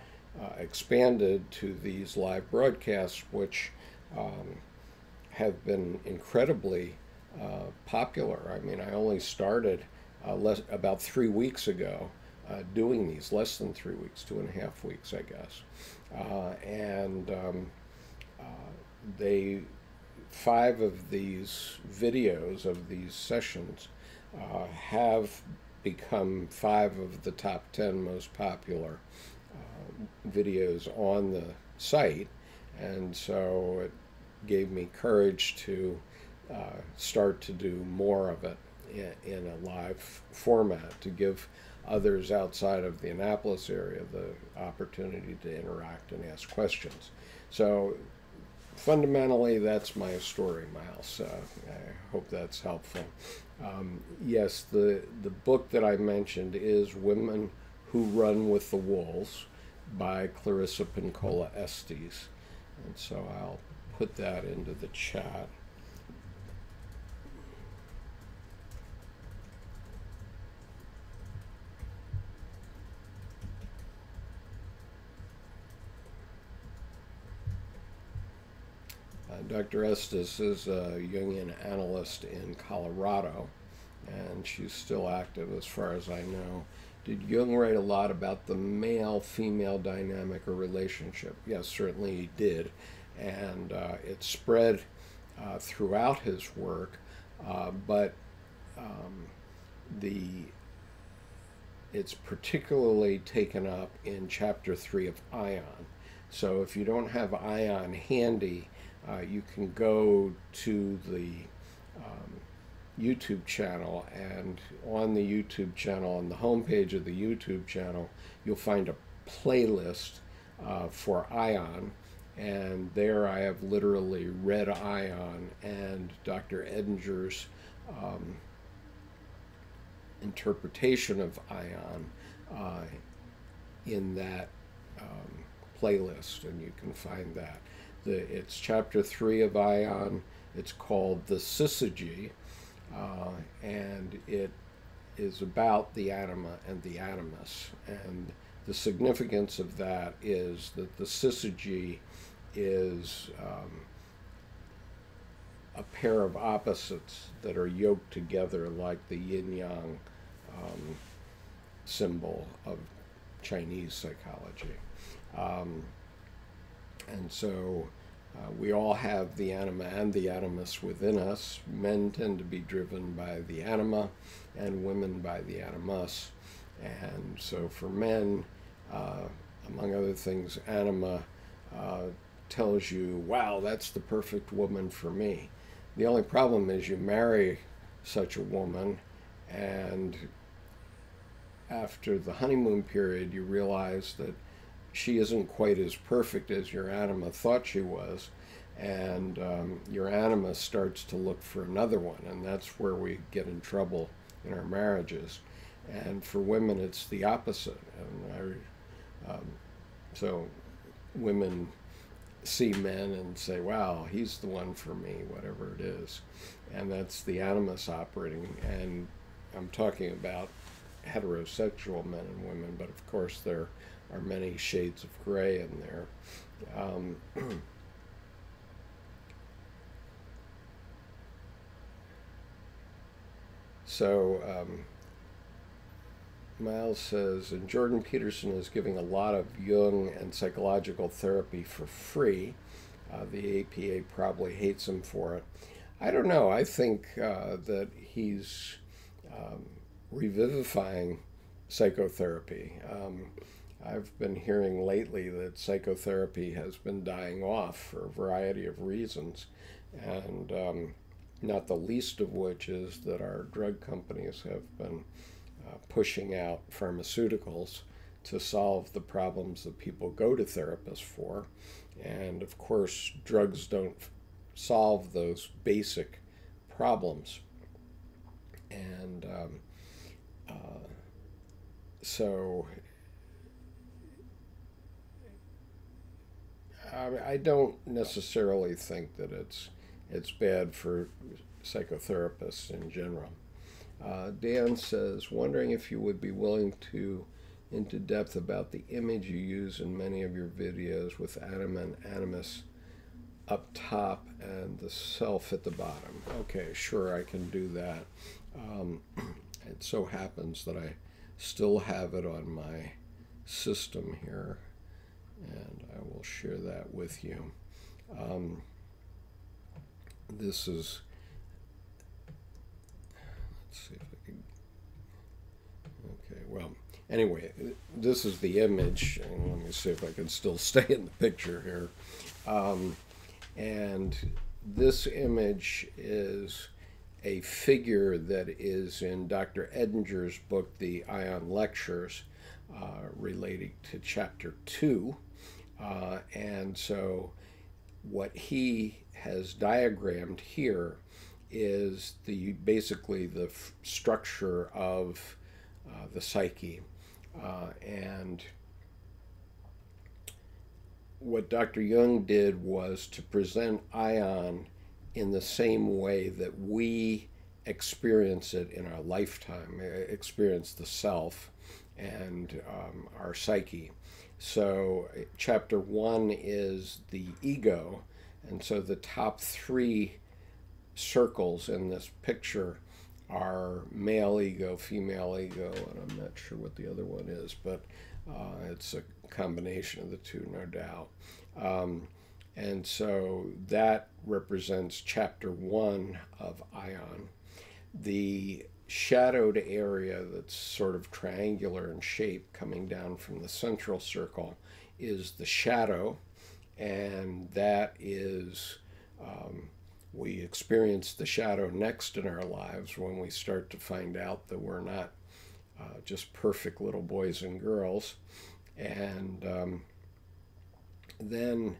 expanded to these live broadcasts, which have been incredibly popular. I mean, I only started about 3 weeks ago doing these, less than 3 weeks, 2.5 weeks, I guess. And 5 of these videos of these sessions have become 5 of the top 10 most popular videos on the site, and so it gave me courage to start to do more of it. in a live format to give others outside of the Annapolis area the opportunity to interact and ask questions. So fundamentally, that's my story, Miles. I hope that's helpful. Yes, the book that I mentioned is Women Who Run with the Wolves by Clarissa Pinkola Estes. And so I'll put that into the chat. Dr. Estes is a Jungian analyst in Colorado, and she's still active as far as I know. Did Jung write a lot about the male-female dynamic or relationship? Yes, certainly he did, and it spread throughout his work, but it's particularly taken up in Chapter 3 of Ion. So if you don't have Ion handy, you can go to the YouTube channel, and on the YouTube channel, on the homepage of the YouTube channel, you'll find a playlist for Ion, and there I have literally read Ion and Dr. Edinger's interpretation of Ion in that playlist, and you can find that. It's Chapter 3 of Ion. It's called The Syzygy, and it is about the Anima and the Animus. And the significance of that is that the Syzygy is a pair of opposites that are yoked together like the yin-yang symbol of Chinese psychology. And so we all have the Anima and the Animus within us. Men tend to be driven by the Anima and women by the Animus. And so for men, among other things, Anima tells you, wow, that's the perfect woman for me. The only problem is you marry such a woman, and after the honeymoon period, you realize that she isn't quite as perfect as your Anima thought she was, and your Anima starts to look for another one, and that's where we get in trouble in our marriages. And for women, it's the opposite. And so women see men and say, wow, he's the one for me, whatever it is. And that's the Animus operating. And I'm talking about heterosexual men and women, but of course there are many shades of gray in there. Miles says, and Jordan Peterson is giving a lot of Jung and psychological therapy for free. The APA probably hates him for it. I don't know. I think that he's revivifying psychotherapy. I've been hearing lately that psychotherapy has been dying off for a variety of reasons, and not the least of which is that our drug companies have been pushing out pharmaceuticals to solve the problems that people go to therapists for. And of course, drugs don't solve those basic problems. And so I don't necessarily think that it's bad for psychotherapists in general. Dan says, wondering if you would be willing to into depth about the image you use in many of your videos with Anima and Animus up top and the self at the bottom. Okay, sure, I can do that. It so happens that I still have it on my system here, and I will share that with you. This is, let's see if I can, okay, well, anyway, this is the image, and let me see if I can still stay in the picture here. And this image is a figure that is in Dr. Edinger's book, The Ion Lectures, relating to chapter 2. And so what he has diagrammed here is basically the structure of the psyche. And what Dr. Jung did was to present ion in the same way that we experience it in our lifetime, experience the self and our psyche. So chapter 1 is the ego, and so the top 3 circles in this picture are male ego, female ego, and I'm not sure what the other one is, but it's a combination of the two, no doubt. And so that represents chapter 1 of ion. The shadowed area that's sort of triangular in shape coming down from the central circle is the shadow, and that is, we experience the shadow next in our lives when we start to find out that we're not just perfect little boys and girls. And then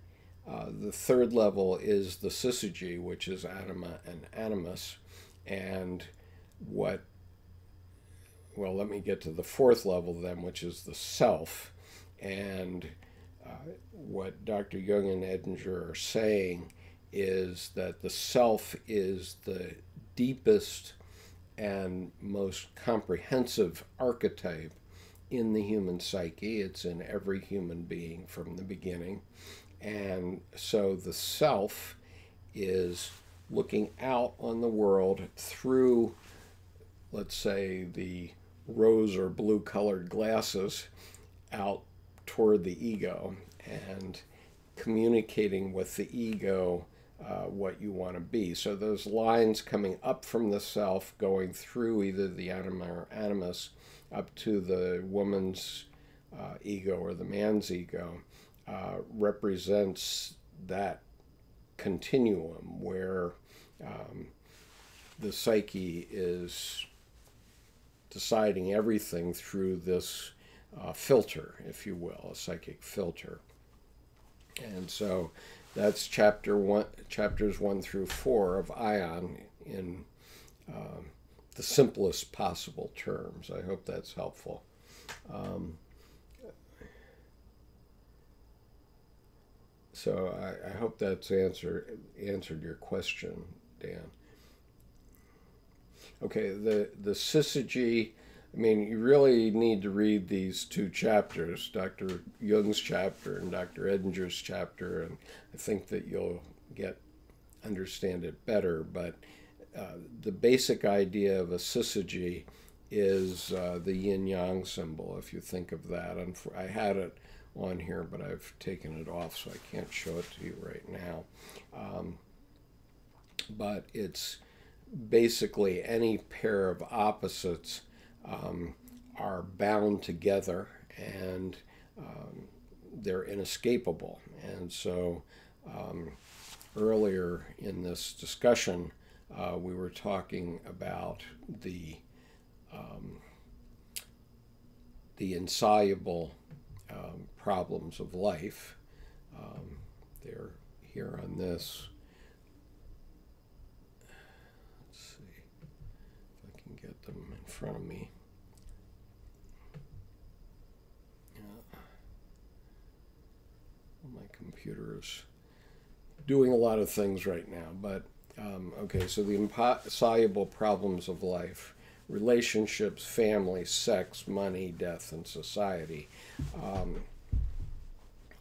the third level is the syzygy, which is Anima and Animus. And let me get to the fourth level then, which is the self. And what Dr. Jung and Edinger are saying is that the self is the deepest and most comprehensive archetype in the human psyche. It's in every human being from the beginning. And so the self is looking out on the world through, let's say, the rose or blue colored glasses out toward the ego and communicating with the ego what you want to be. So those lines coming up from the self, going through either the anima or animus up to the woman's ego or the man's ego, represents that continuum where the psyche is deciding everything through this filter, if you will, a psychic filter. And so that's chapters 1 through 4 of Ion in the simplest possible terms. I hope that's helpful. So I hope that's answered your question, Dan. Okay, the syzygy, I mean, you really need to read these 2 chapters, Dr. Jung's chapter and Dr. Edinger's chapter, and I think that you'll understand it better. But the basic idea of a syzygy is the yin-yang symbol, if you think of that. And I had it on here, but I've taken it off, so I can't show it to you right now. But it's basically any pair of opposites are bound together, and they're inescapable. And so earlier in this discussion, we were talking about the insoluble problems of life. They're here on this. Let's see if I can get them in front of me. My computer is doing a lot of things right now, but okay, so the insoluble problems of life: relationships, family, sex, money, death, and society.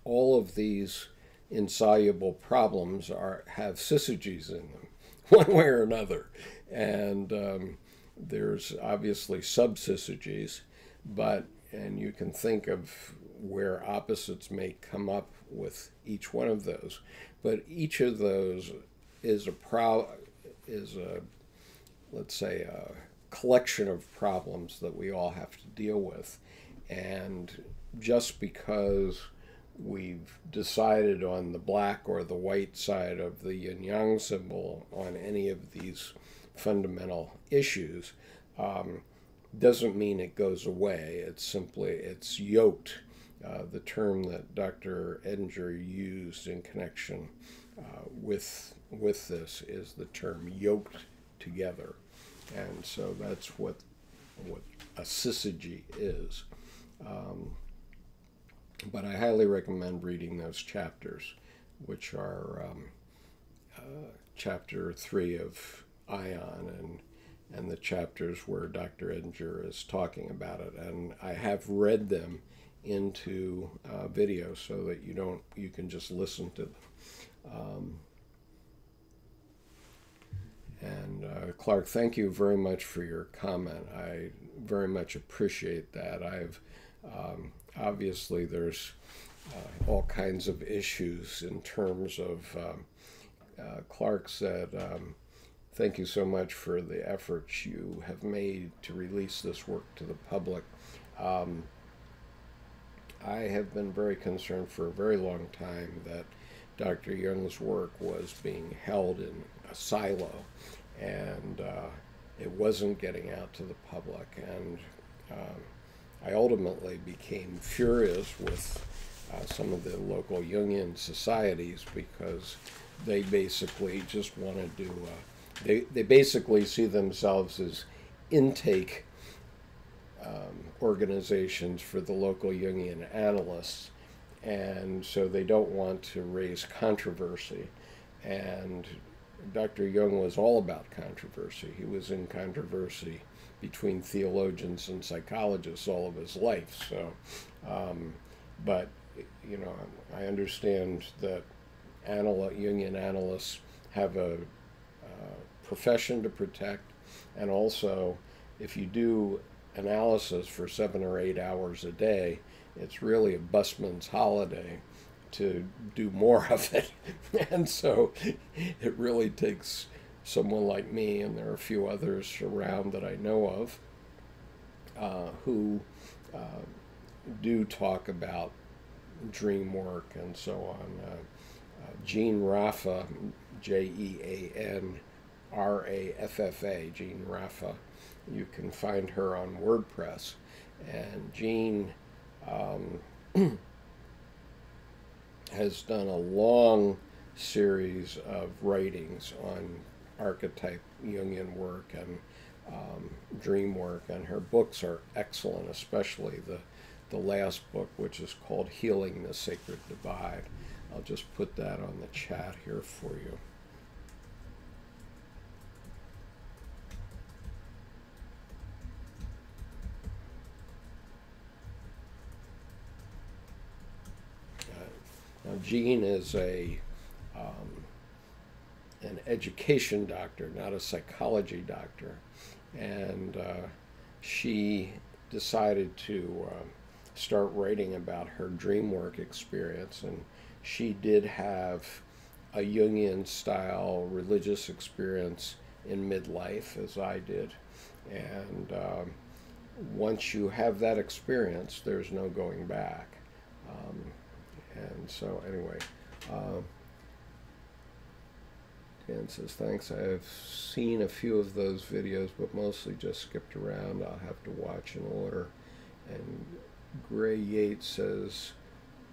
All of these insoluble problems have syzygies in them, one way or another. And there's obviously sub-syzygies, and you can think of where opposites may come up with each one of those. But each of those is let's say, a collection of problems that we all have to deal with. And just because we've decided on the black or the white side of the yin-yang symbol on any of these fundamental issues, doesn't mean it goes away. It's yoked. The term that Dr. Edinger used in connection with this is the term yoked together. And so that's what a syzygy is. But I highly recommend reading those chapters, which are chapter 3 of Ion and the chapters where Dr. Edinger is talking about it. And I have read them into video so that you can just listen to them. Clark, thank you very much for your comment. I very much appreciate that. Obviously there's all kinds of issues in terms of, Clark said, thank you so much for the efforts you have made to release this work to the public. I have been very concerned for a very long time that Dr. Jung's work was being held in a silo, and it wasn't getting out to the public. And I ultimately became furious with some of the local Jungian societies because they basically just want to do, they basically see themselves as intake organizations for the local Jungian analysts, and so they don't want to raise controversy. And Dr. Jung was all about controversy. He was in controversy between theologians and psychologists all of his life. So, but I understand that Jungian analysts have a profession to protect, and also if you do analysis for 7 or 8 hours a day, it's really a busman's holiday to do more of it. And so it really takes someone like me, and there are a few others around that I know of, who do talk about dream work and so on. Jean Raffa, Jeanraffa, Jean Raffa, you can find her on WordPress. And Jean has done a long series of writings on archetype Jungian work and dream work, and her books are excellent, especially the last book, which is called Healing the Sacred Divide. I'll just put that on the chat here for you. Now, Jean is an education doctor, not a psychology doctor, and she decided to start writing about her dream work experience, and she did have a Jungian style religious experience in midlife, as I did, and once you have that experience, there's no going back. And so anyway, Dan says, thanks. I have seen a few of those videos, but mostly just skipped around. I'll have to watch in order. And Gray Yates says,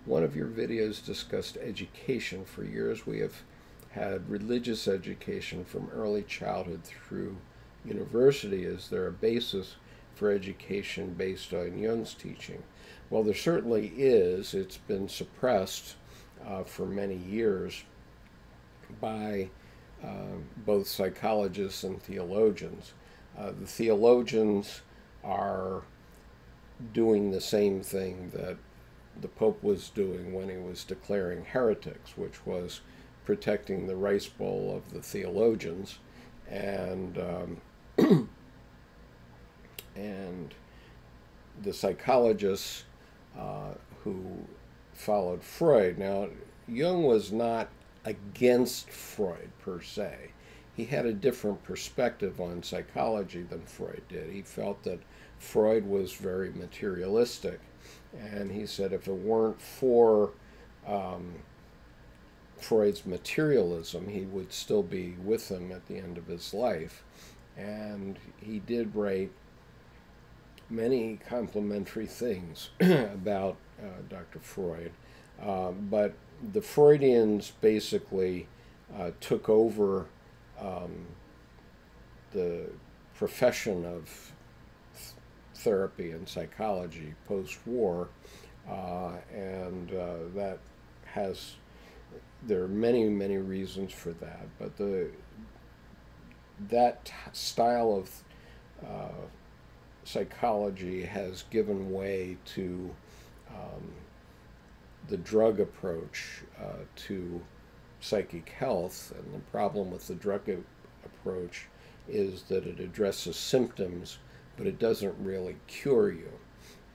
one of your videos discussed education. For years we have had religious education from early childhood through university. Is there a basis for education based on Jung's teaching? Well, there certainly is. It's been suppressed for many years by both psychologists and theologians. The theologians are doing the same thing that the Pope was doing when he was declaring heretics, which was protecting the rice bowl of the theologians, and and the psychologists who followed Freud. Now, Jung was not against Freud per se. He had a different perspective on psychology than Freud did. He felt that Freud was very materialistic, and he said if it weren't for Freud's materialism, he would still be with him at the end of his life. And he did write many complimentary things about Dr. Freud. But the Freudians basically took over the profession of therapy and psychology post-war, and that has, there are many, many reasons for that, but that style of psychology has given way to the drug approach to psychic health. And the problem with the drug approach is that it addresses symptoms, but it doesn't really cure you.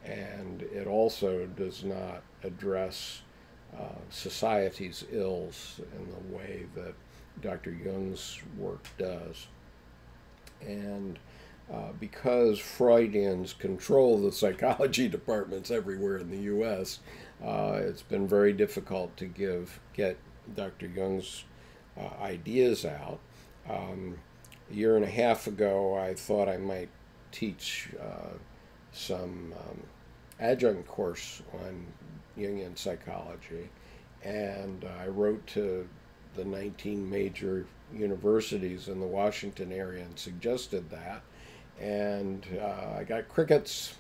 And it also does not address society's ills in the way that Dr. Jung's work does. And because Freudians control the psychology departments everywhere in the U.S., it's been very difficult to get Dr. Jung's ideas out. A year and a half ago, I thought I might teach some adjunct course on Jungian psychology, and I wrote to the 19 major universities in the Washington area and suggested that, and I got crickets.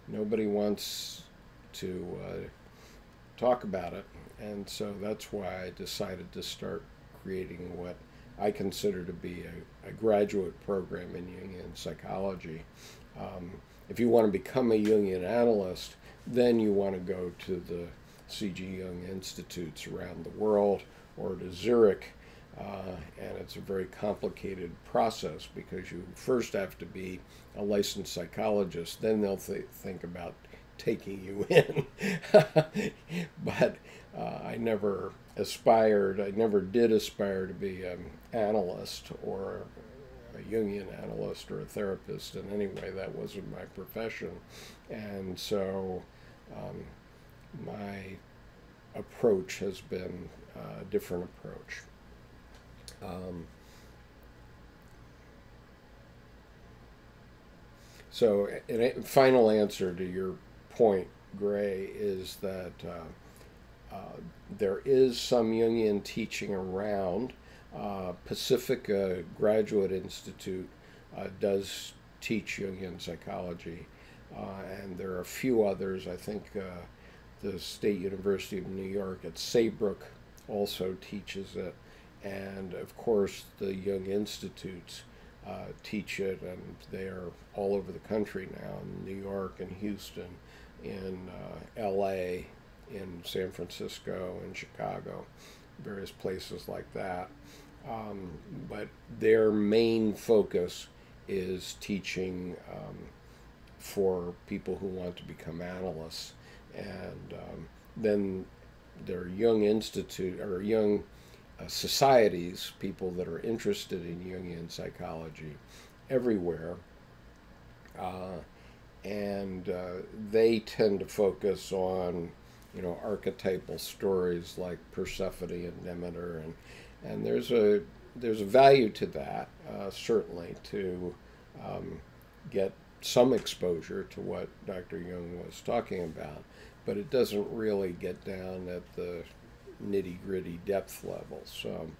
Nobody wants to talk about it, and so that's why I decided to start creating what I consider to be a graduate program in Jungian psychology. If you want to become a Jungian analyst, then you want to go to the C.G. Jung Institutes around the world or to Zurich, and it's a very complicated process because you first have to be a licensed psychologist, then they'll think about taking you in. But I never did aspire to be an analyst or a Jungian analyst or a therapist in any way. That wasn't my profession. And so my approach has been a different approach. So a final answer to your point, Gray, is that there is some Jungian teaching around. Pacifica Graduate Institute does teach Jungian psychology, and there are a few others. I think the State University of New York at Saybrook also teaches it, and of course the Jung Institutes teach it, and they are all over the country now, in New York and Houston, in LA, in San Francisco, in Chicago, various places like that. But their main focus is teaching for people who want to become analysts. And then there are Jung Institute or Jung societies, people that are interested in Jungian psychology everywhere. And they tend to focus on, archetypal stories like Persephone and Demeter, and there's a value to that, certainly, to get some exposure to what Dr. Jung was talking about, but it doesn't really get down at the nitty-gritty depth level. So,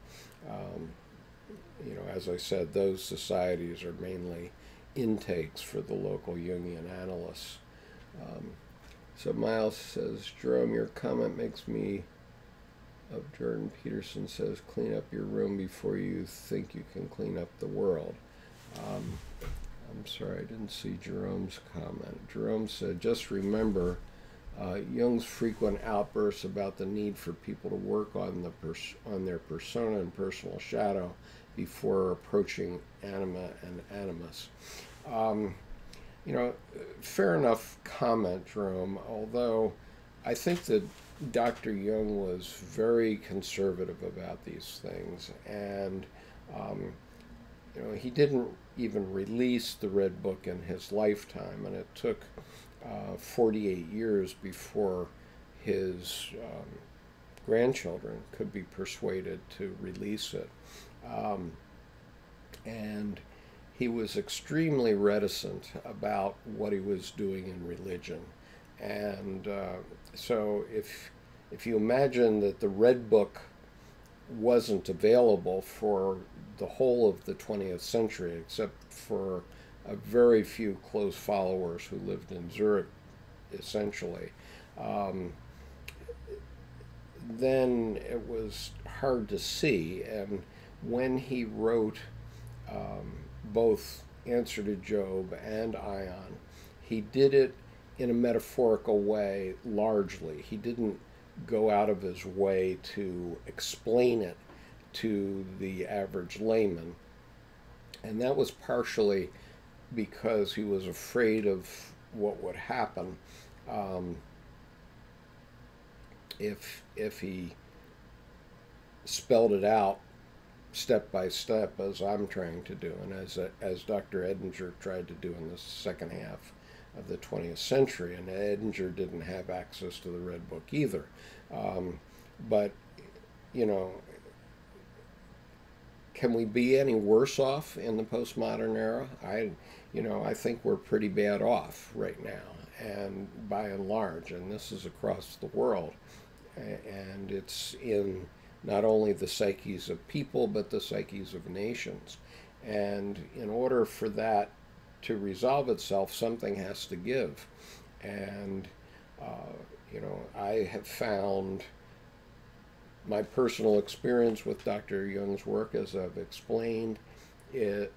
as I said, those societies are mainly intakes for the local Jungian analysts. So Miles says, Jerome, your comment makes me, of Jordan Peterson says, clean up your room before you think you can clean up the world. I'm sorry, I didn't see Jerome's comment. Jerome said, just remember Jung's frequent outbursts about the need for people to work on their persona and personal shadow before approaching Anima and Animus. Fair enough comment, Jerome, although I think that Dr. Jung was very conservative about these things, and he didn't even release the Red Book in his lifetime, and it took 48 years before his grandchildren could be persuaded to release it. And he was extremely reticent about what he was doing in religion. And so if you imagine that the Red Book wasn't available for the whole of the 20th century, except for a very few close followers who lived in Zurich, essentially, then it was hard to see. And when he wrote both Answer to Job and Ion, he did it in a metaphorical way largely. He didn't go out of his way to explain it to the average layman. And that was partially because he was afraid of what would happen if he spelled it out step by step, as I'm trying to do, and as Dr. Edinger tried to do in the second half of the 20th century. And Edinger didn't have access to the Red Book either. But, you know, can we be any worse off in the postmodern era? I think we're pretty bad off right now, and by and large, and this is across the world, and it's in not only the psyches of people, but the psyches of nations. And in order for that to resolve itself, something has to give. And, I have found my personal experience with Dr. Jung's work, as I've explained, is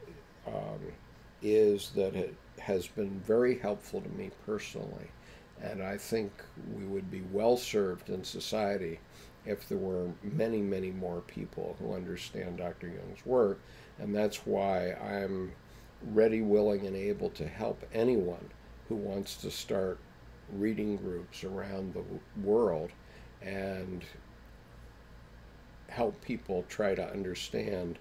that it has been very helpful to me personally. And I think we would be well served in society if there were many, many more people who understand Dr. Jung's work. And that's why I'm ready, willing, and able to help anyone who wants to start reading groups around the world and help people try to understand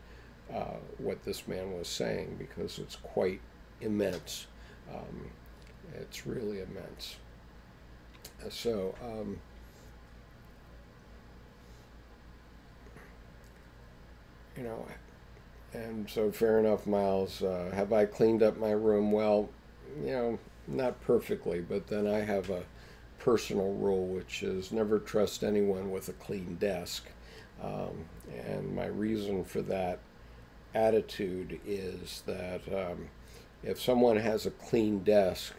what this man was saying, because it's quite immense. It's really immense. So, and so fair enough, Miles. Have I cleaned up my room? Well, not perfectly, but then I have a personal rule, which is never trust anyone with a clean desk. And my reason for that attitude is that if someone has a clean desk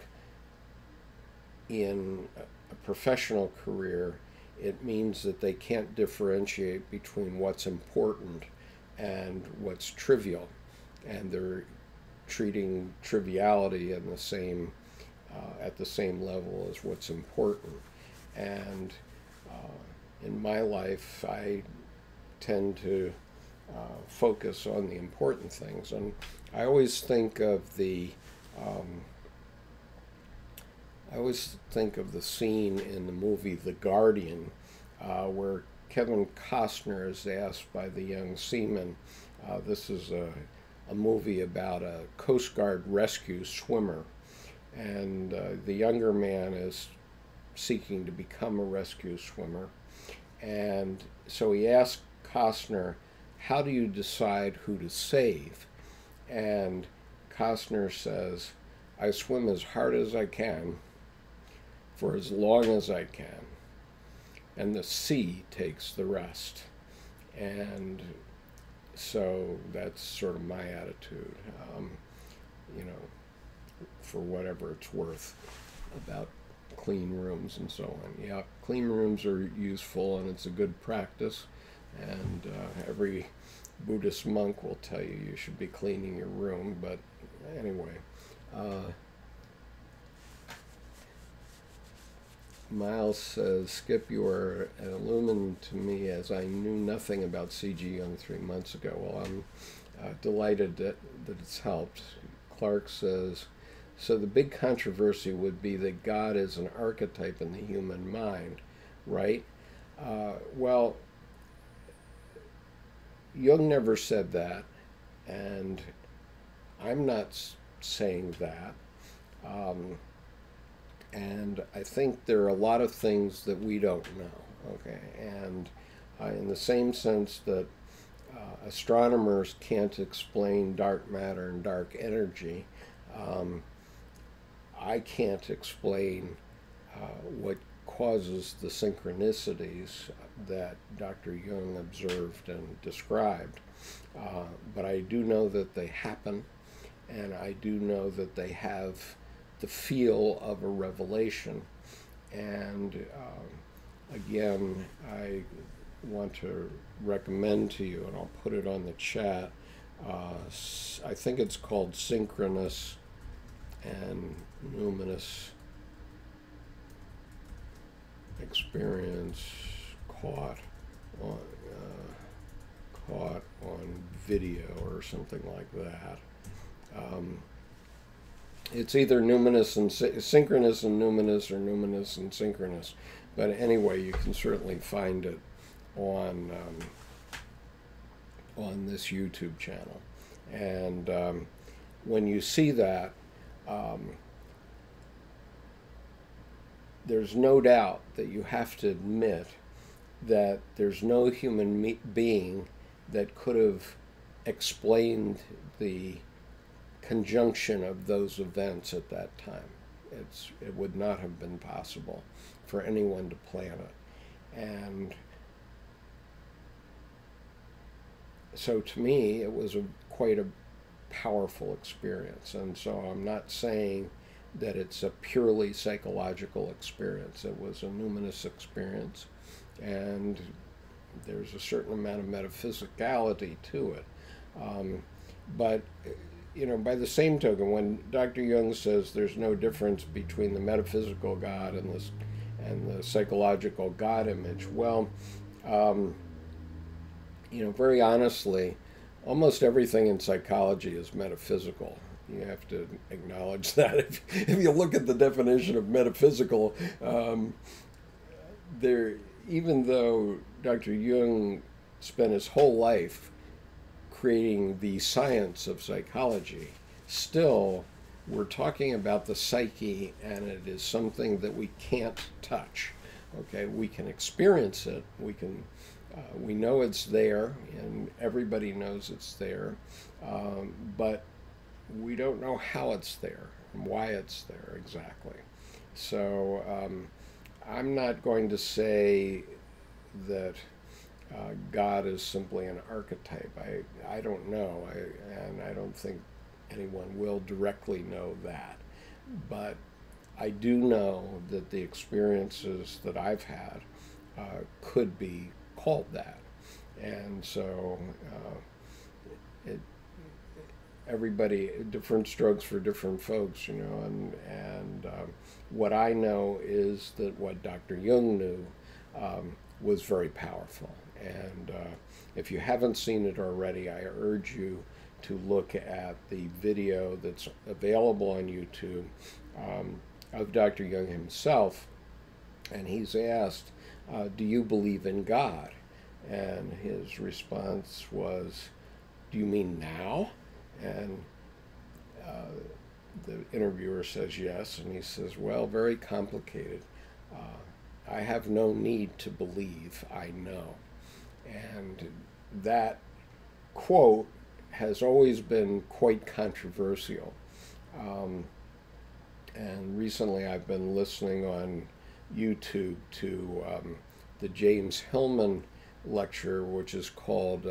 in a professional career, it means that they can't differentiate between what's important and what's trivial, and they're treating triviality in the same at the same level as what's important. And in my life, I tend to focus on the important things, and I always think of the scene in the movie The Guardian, where Kevin Costner is asked by the young seaman. This is a movie about a Coast Guard rescue swimmer, and the younger man is seeking to become a rescue swimmer. And so he asked Costner, how do you decide who to save? And Costner says, I swim as hard as I can for as long as I can, and the sea takes the rest. And so that's sort of my attitude, for whatever it's worth, about clean rooms and so on. Yeah, clean rooms are useful, and it's a good practice, and every Buddhist monk will tell you you should be cleaning your room. But anyway, Miles says, Skip, you are an illumined to me, as I knew nothing about C.G. Jung 3 months ago. Well, I'm delighted that it's helped. Clark says, so the big controversy would be that God is an archetype in the human mind, right? Well, Jung never said that, and I'm not saying that. And I think there are a lot of things that we don't know. Okay, and in the same sense that astronomers can't explain dark matter and dark energy, I can't explain what causes the synchronicities that Dr. Jung observed and described. But I do know that they happen, and I do know that they have the feel of a revelation. And again, I want to recommend to you, and I'll put it on the chat, I think it's called Synchronous and Numinous Experience caught on video or something like that. It's either numinous and synchronous and numinous, or numinous and synchronous. But anyway, you can certainly find it on this YouTube channel. And when you see that, there's no doubt that you have to admit that there's no human being that could have explained the conjunction of those events at that time. It would not have been possible for anyone to plan it. And so to me, it was quite a powerful experience. And so I'm not saying that it's a purely psychological experience. It was a numinous experience, and there's a certain amount of metaphysicality to it. But you know, by the same token, when Dr. Jung says there's no difference between the metaphysical God and the psychological God image, well, you know, very honestly, almost everything in psychology is metaphysical. You have to acknowledge that. If you look at the definition of metaphysical, even though Dr. Jung spent his whole life creating the science of psychology, still we're talking about the psyche, and it is something that we can't touch. Okay, we can experience it. We know it's there, and everybody knows it's there, but we don't know how it's there and why it's there exactly. So I'm not going to say that God is simply an archetype. I don't know, and I don't think anyone will directly know that. But I do know that the experiences that I've had could be called that. And so everybody, different strokes for different folks, you know, and what I know is that what Dr. Jung knew was very powerful. And if you haven't seen it already, I urge you to look at the video that's available on YouTube of Dr. Jung himself. And he's asked, do you believe in God? And his response was, do you mean now? And the interviewer says yes, and he says, well, very complicated. I have no need to believe, I know. And that quote has always been quite controversial. And recently I've been listening on YouTube to the James Hillman lecture, which is called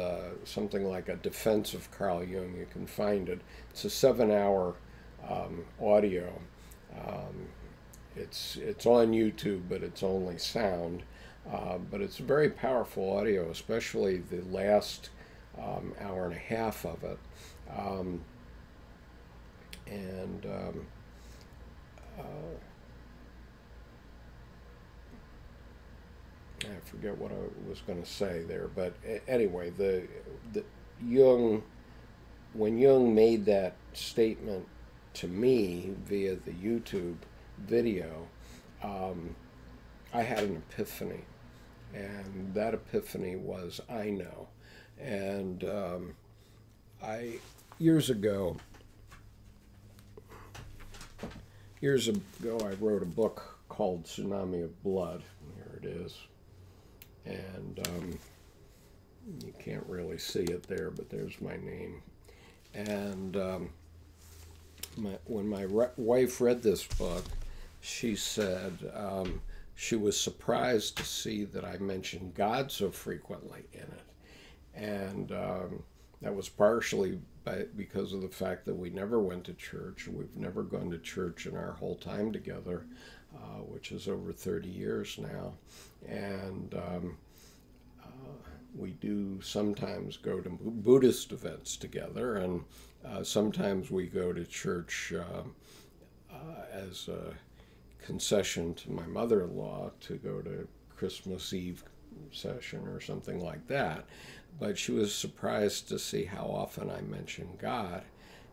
something like A Defense of Carl Jung. You can find it. It's a 7-hour audio. It's on YouTube, but it's only sound. But it's a very powerful audio, especially the last hour and a half of it. I forget what I was going to say there, but anyway, the Jung, when Jung made that statement to me via the YouTube video, I had an epiphany, and that epiphany was, I know. And years ago, I wrote a book called Tsunami of Blood. Here it is. and you can't really see it there, but there's my name. And when my wife read this book, she said she was surprised to see that I mentioned God so frequently in it. And that was partially because of the fact that we never went to church. We've never gone to church in our whole time together, which is over 30 years now. And we do sometimes go to Buddhist events together, and sometimes we go to church as a concession to my mother-in-law to go to Christmas Eve session or something like that. But she was surprised to see how often I mention God.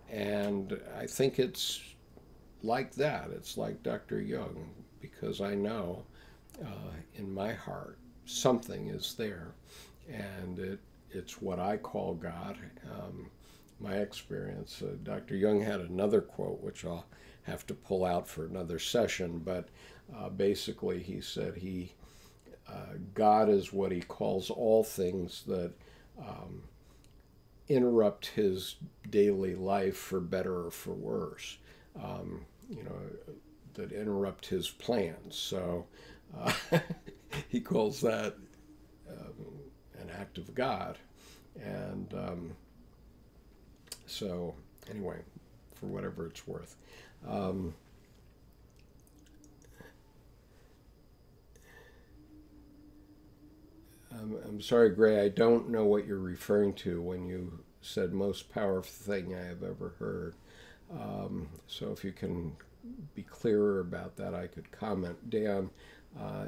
And I think it's like that. It's like Dr. Jung, because I know in my heart something is there. And it's what I call God. My experience, Dr. Jung had another quote, which I'll have to pull out for another session, but basically he said God is what he calls all things that interrupt his daily life for better or for worse, that interrupt his plans. So he calls that an act of God. And so anyway, for whatever it's worth. I'm sorry, Gray, I don't know what you're referring to when you said most powerful thing I have ever heard. So if you can be clearer about that, I could comment. Dan,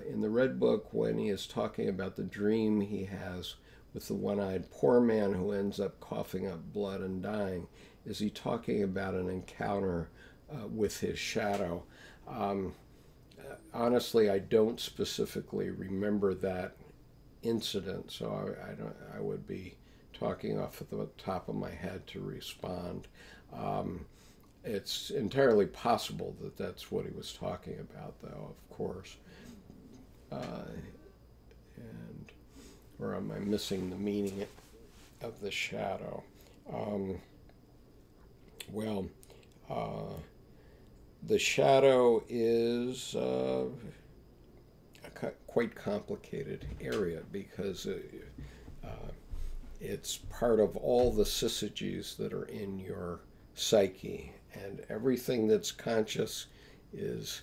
in the Red Book, when he is talking about the dream he has with the one-eyed poor man who ends up coughing up blood and dying, is he talking about an encounter with his shadow? Honestly, I don't specifically remember that incident, so I would be talking off at the top of my head to respond. It's entirely possible that that's what he was talking about, though, of course. Or am I missing the meaning of the shadow? The shadow is a quite complicated area because it's part of all the syzygies that are in your psyche, and everything that's conscious is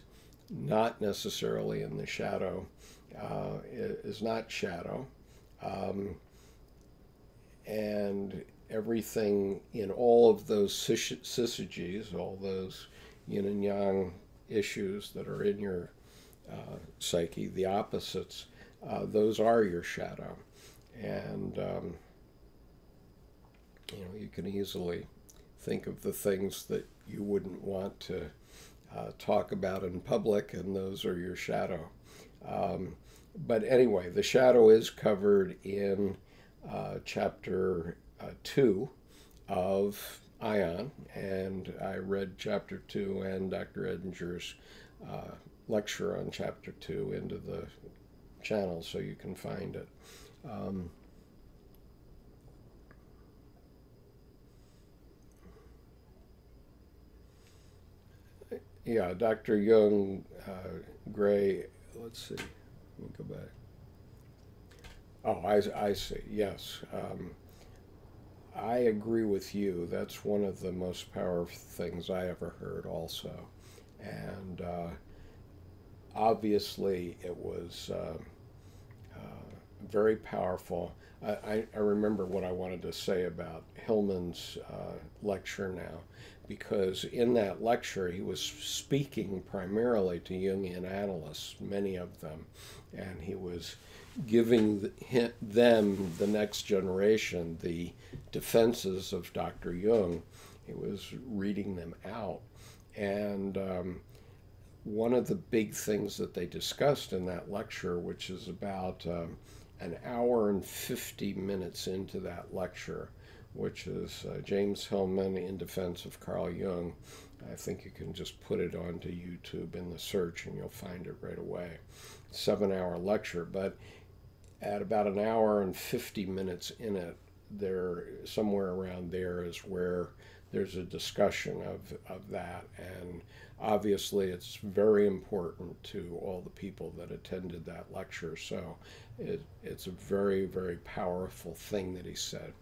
not necessarily in the shadow, is not shadow, and everything in all of those syzygies, all those yin and yang issues that are in your psyche, the opposites, those are your shadow. And you can easily think of the things that you wouldn't want to talk about in public, and those are your shadow. But anyway, the shadow is covered in chapter 2 of Ion, and I read chapter 2 and Dr. Edinger's lecture on chapter 2 into the channel, so you can find it. Yeah, Dr. Jung, Gray, let's see, let me go back. Oh, I see, yes. I agree with you. That's one of the most powerful things I ever heard also. And obviously it was very powerful. I remember what I wanted to say about Hillman's lecture now, because in that lecture he was speaking primarily to Jungian analysts, many of them, and he was giving them, the next generation, the defenses of Dr. Jung. He was reading them out. And one of the big things that they discussed in that lecture, which is about an hour and 50 minutes into that lecture, which is James Hillman in defense of Carl Jung. I think you can just put it onto YouTube in the search and you'll find it right away. 7-hour lecture, but at about an hour and 50 minutes in it, there, somewhere around there, is where there's a discussion of that. And obviously it's very important to all the people that attended that lecture. So it's a very, very powerful thing that he said.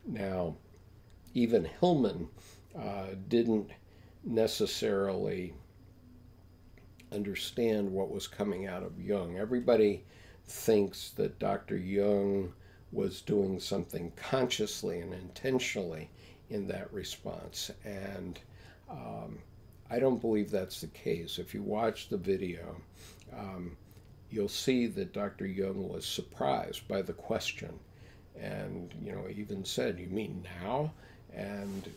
Now, even Hillman didn't necessarily understand what was coming out of Jung. Everybody thinks that Dr. Jung was doing something consciously and intentionally in that response, and I don't believe that's the case. If you watch the video, you'll see that Dr. Jung was surprised by the question, and even said, "You mean now?" And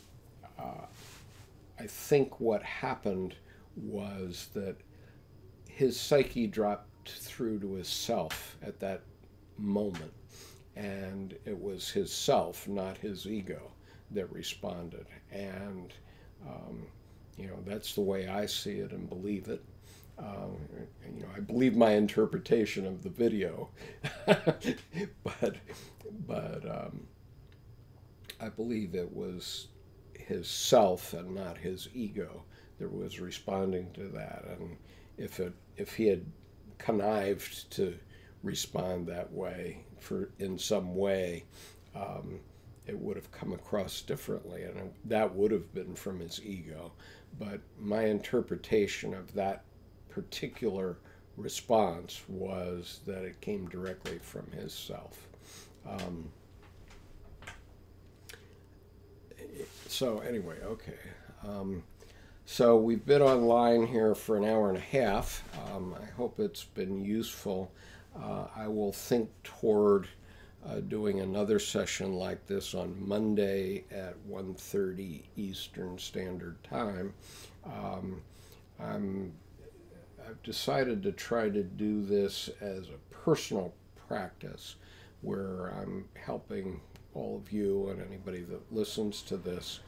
I think what happened was that his psyche dropped through to his self at that moment, and it was his self, not his ego, that responded. And that's the way I see it and believe it. I believe my interpretation of the video, but I believe it was his self and not his ego that was responding to that. And if he had connived to respond that way in some way, it would have come across differently, and that would have been from his ego. But my interpretation of that particular response was that it came directly from his self. So anyway, okay. So we've been online here for an hour and a half. I hope it's been useful. I will think toward doing another session like this on Monday at 1:30 Eastern Standard Time. I've decided to try to do this as a personal practice where I'm helping all of you and anybody that listens to this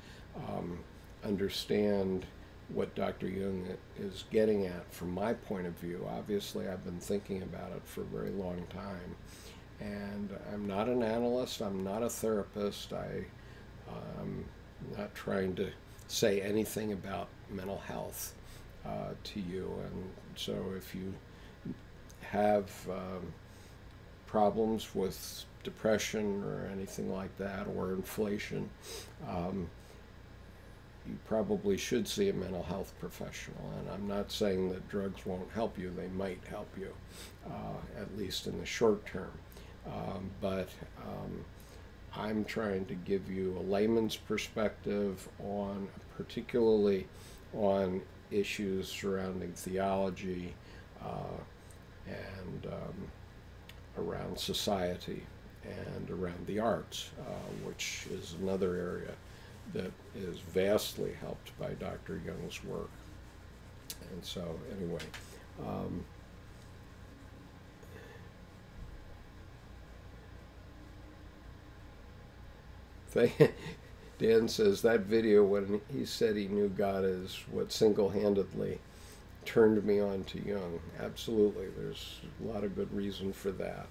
understand what Dr. Jung is getting at from my point of view. Obviously, I've been thinking about it for a very long time. And I'm not an analyst, I'm not a therapist, I'm not trying to say anything about mental health to you. And so if you have problems with depression or anything like that, or inflation, you probably should see a mental health professional. And I'm not saying that drugs won't help you, they might help you, at least in the short term. But I'm trying to give you a layman's perspective on, particularly on issues surrounding theology and around society and around the arts, which is another area that is vastly helped by Dr. Jung's work. And so anyway, Dan says that video when he said he knew God is what single-handedly turned me on to Jung. Absolutely, there's a lot of good reason for that.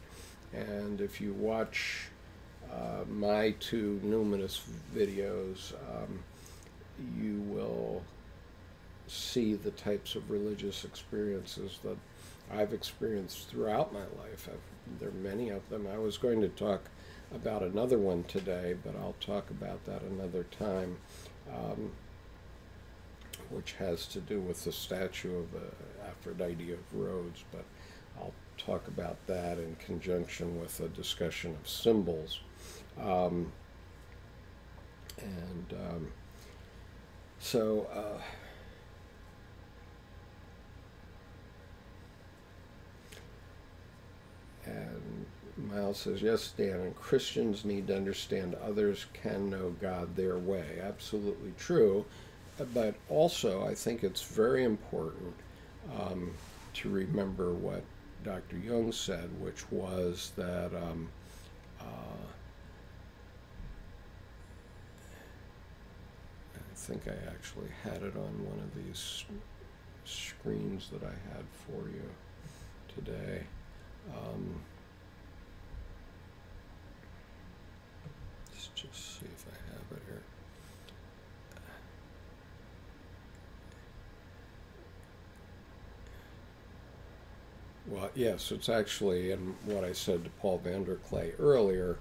And if you watch my two numinous videos, you will see the types of religious experiences that I've experienced throughout my life. There are many of them. I was going to talk about another one today, but I'll talk about that another time, which has to do with the statue of Aphrodite of Rhodes, but I'll talk about that in conjunction with a discussion of symbols. And Miles says, yes, Dan, and Christians need to understand others can know God their way. Absolutely true. But also, I think it's very important to remember what Dr. Jung said, which was that I think I actually had it on one of these screens that I had for you today. just see if I have it here. Well, yes, it's actually in what I said to Paul VanderKlay earlier,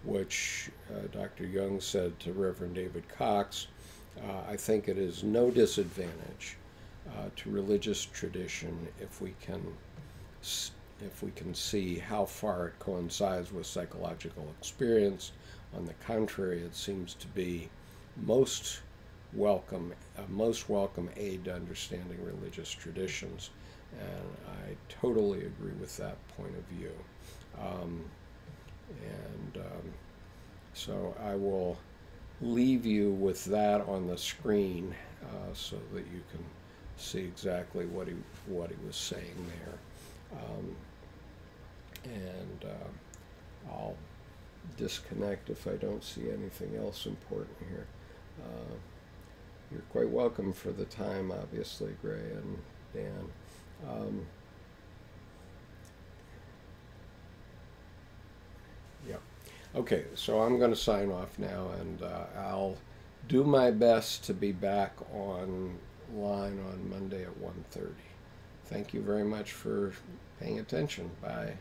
which Dr. Jung said to Reverend David Cox. I think it is no disadvantage to religious tradition if we can see how far it coincides with psychological experience. On the contrary, it seems to be a most welcome aid to understanding religious traditions, and I totally agree with that point of view. So I will leave you with that on the screen so that you can see exactly what he was saying there. I'll disconnect if I don't see anything else important here. You're quite welcome for the time, obviously, Gray and Dan. Yeah. Okay, so I'm going to sign off now, and I'll do my best to be back online on Monday at 1:30. Thank you very much for paying attention. Bye.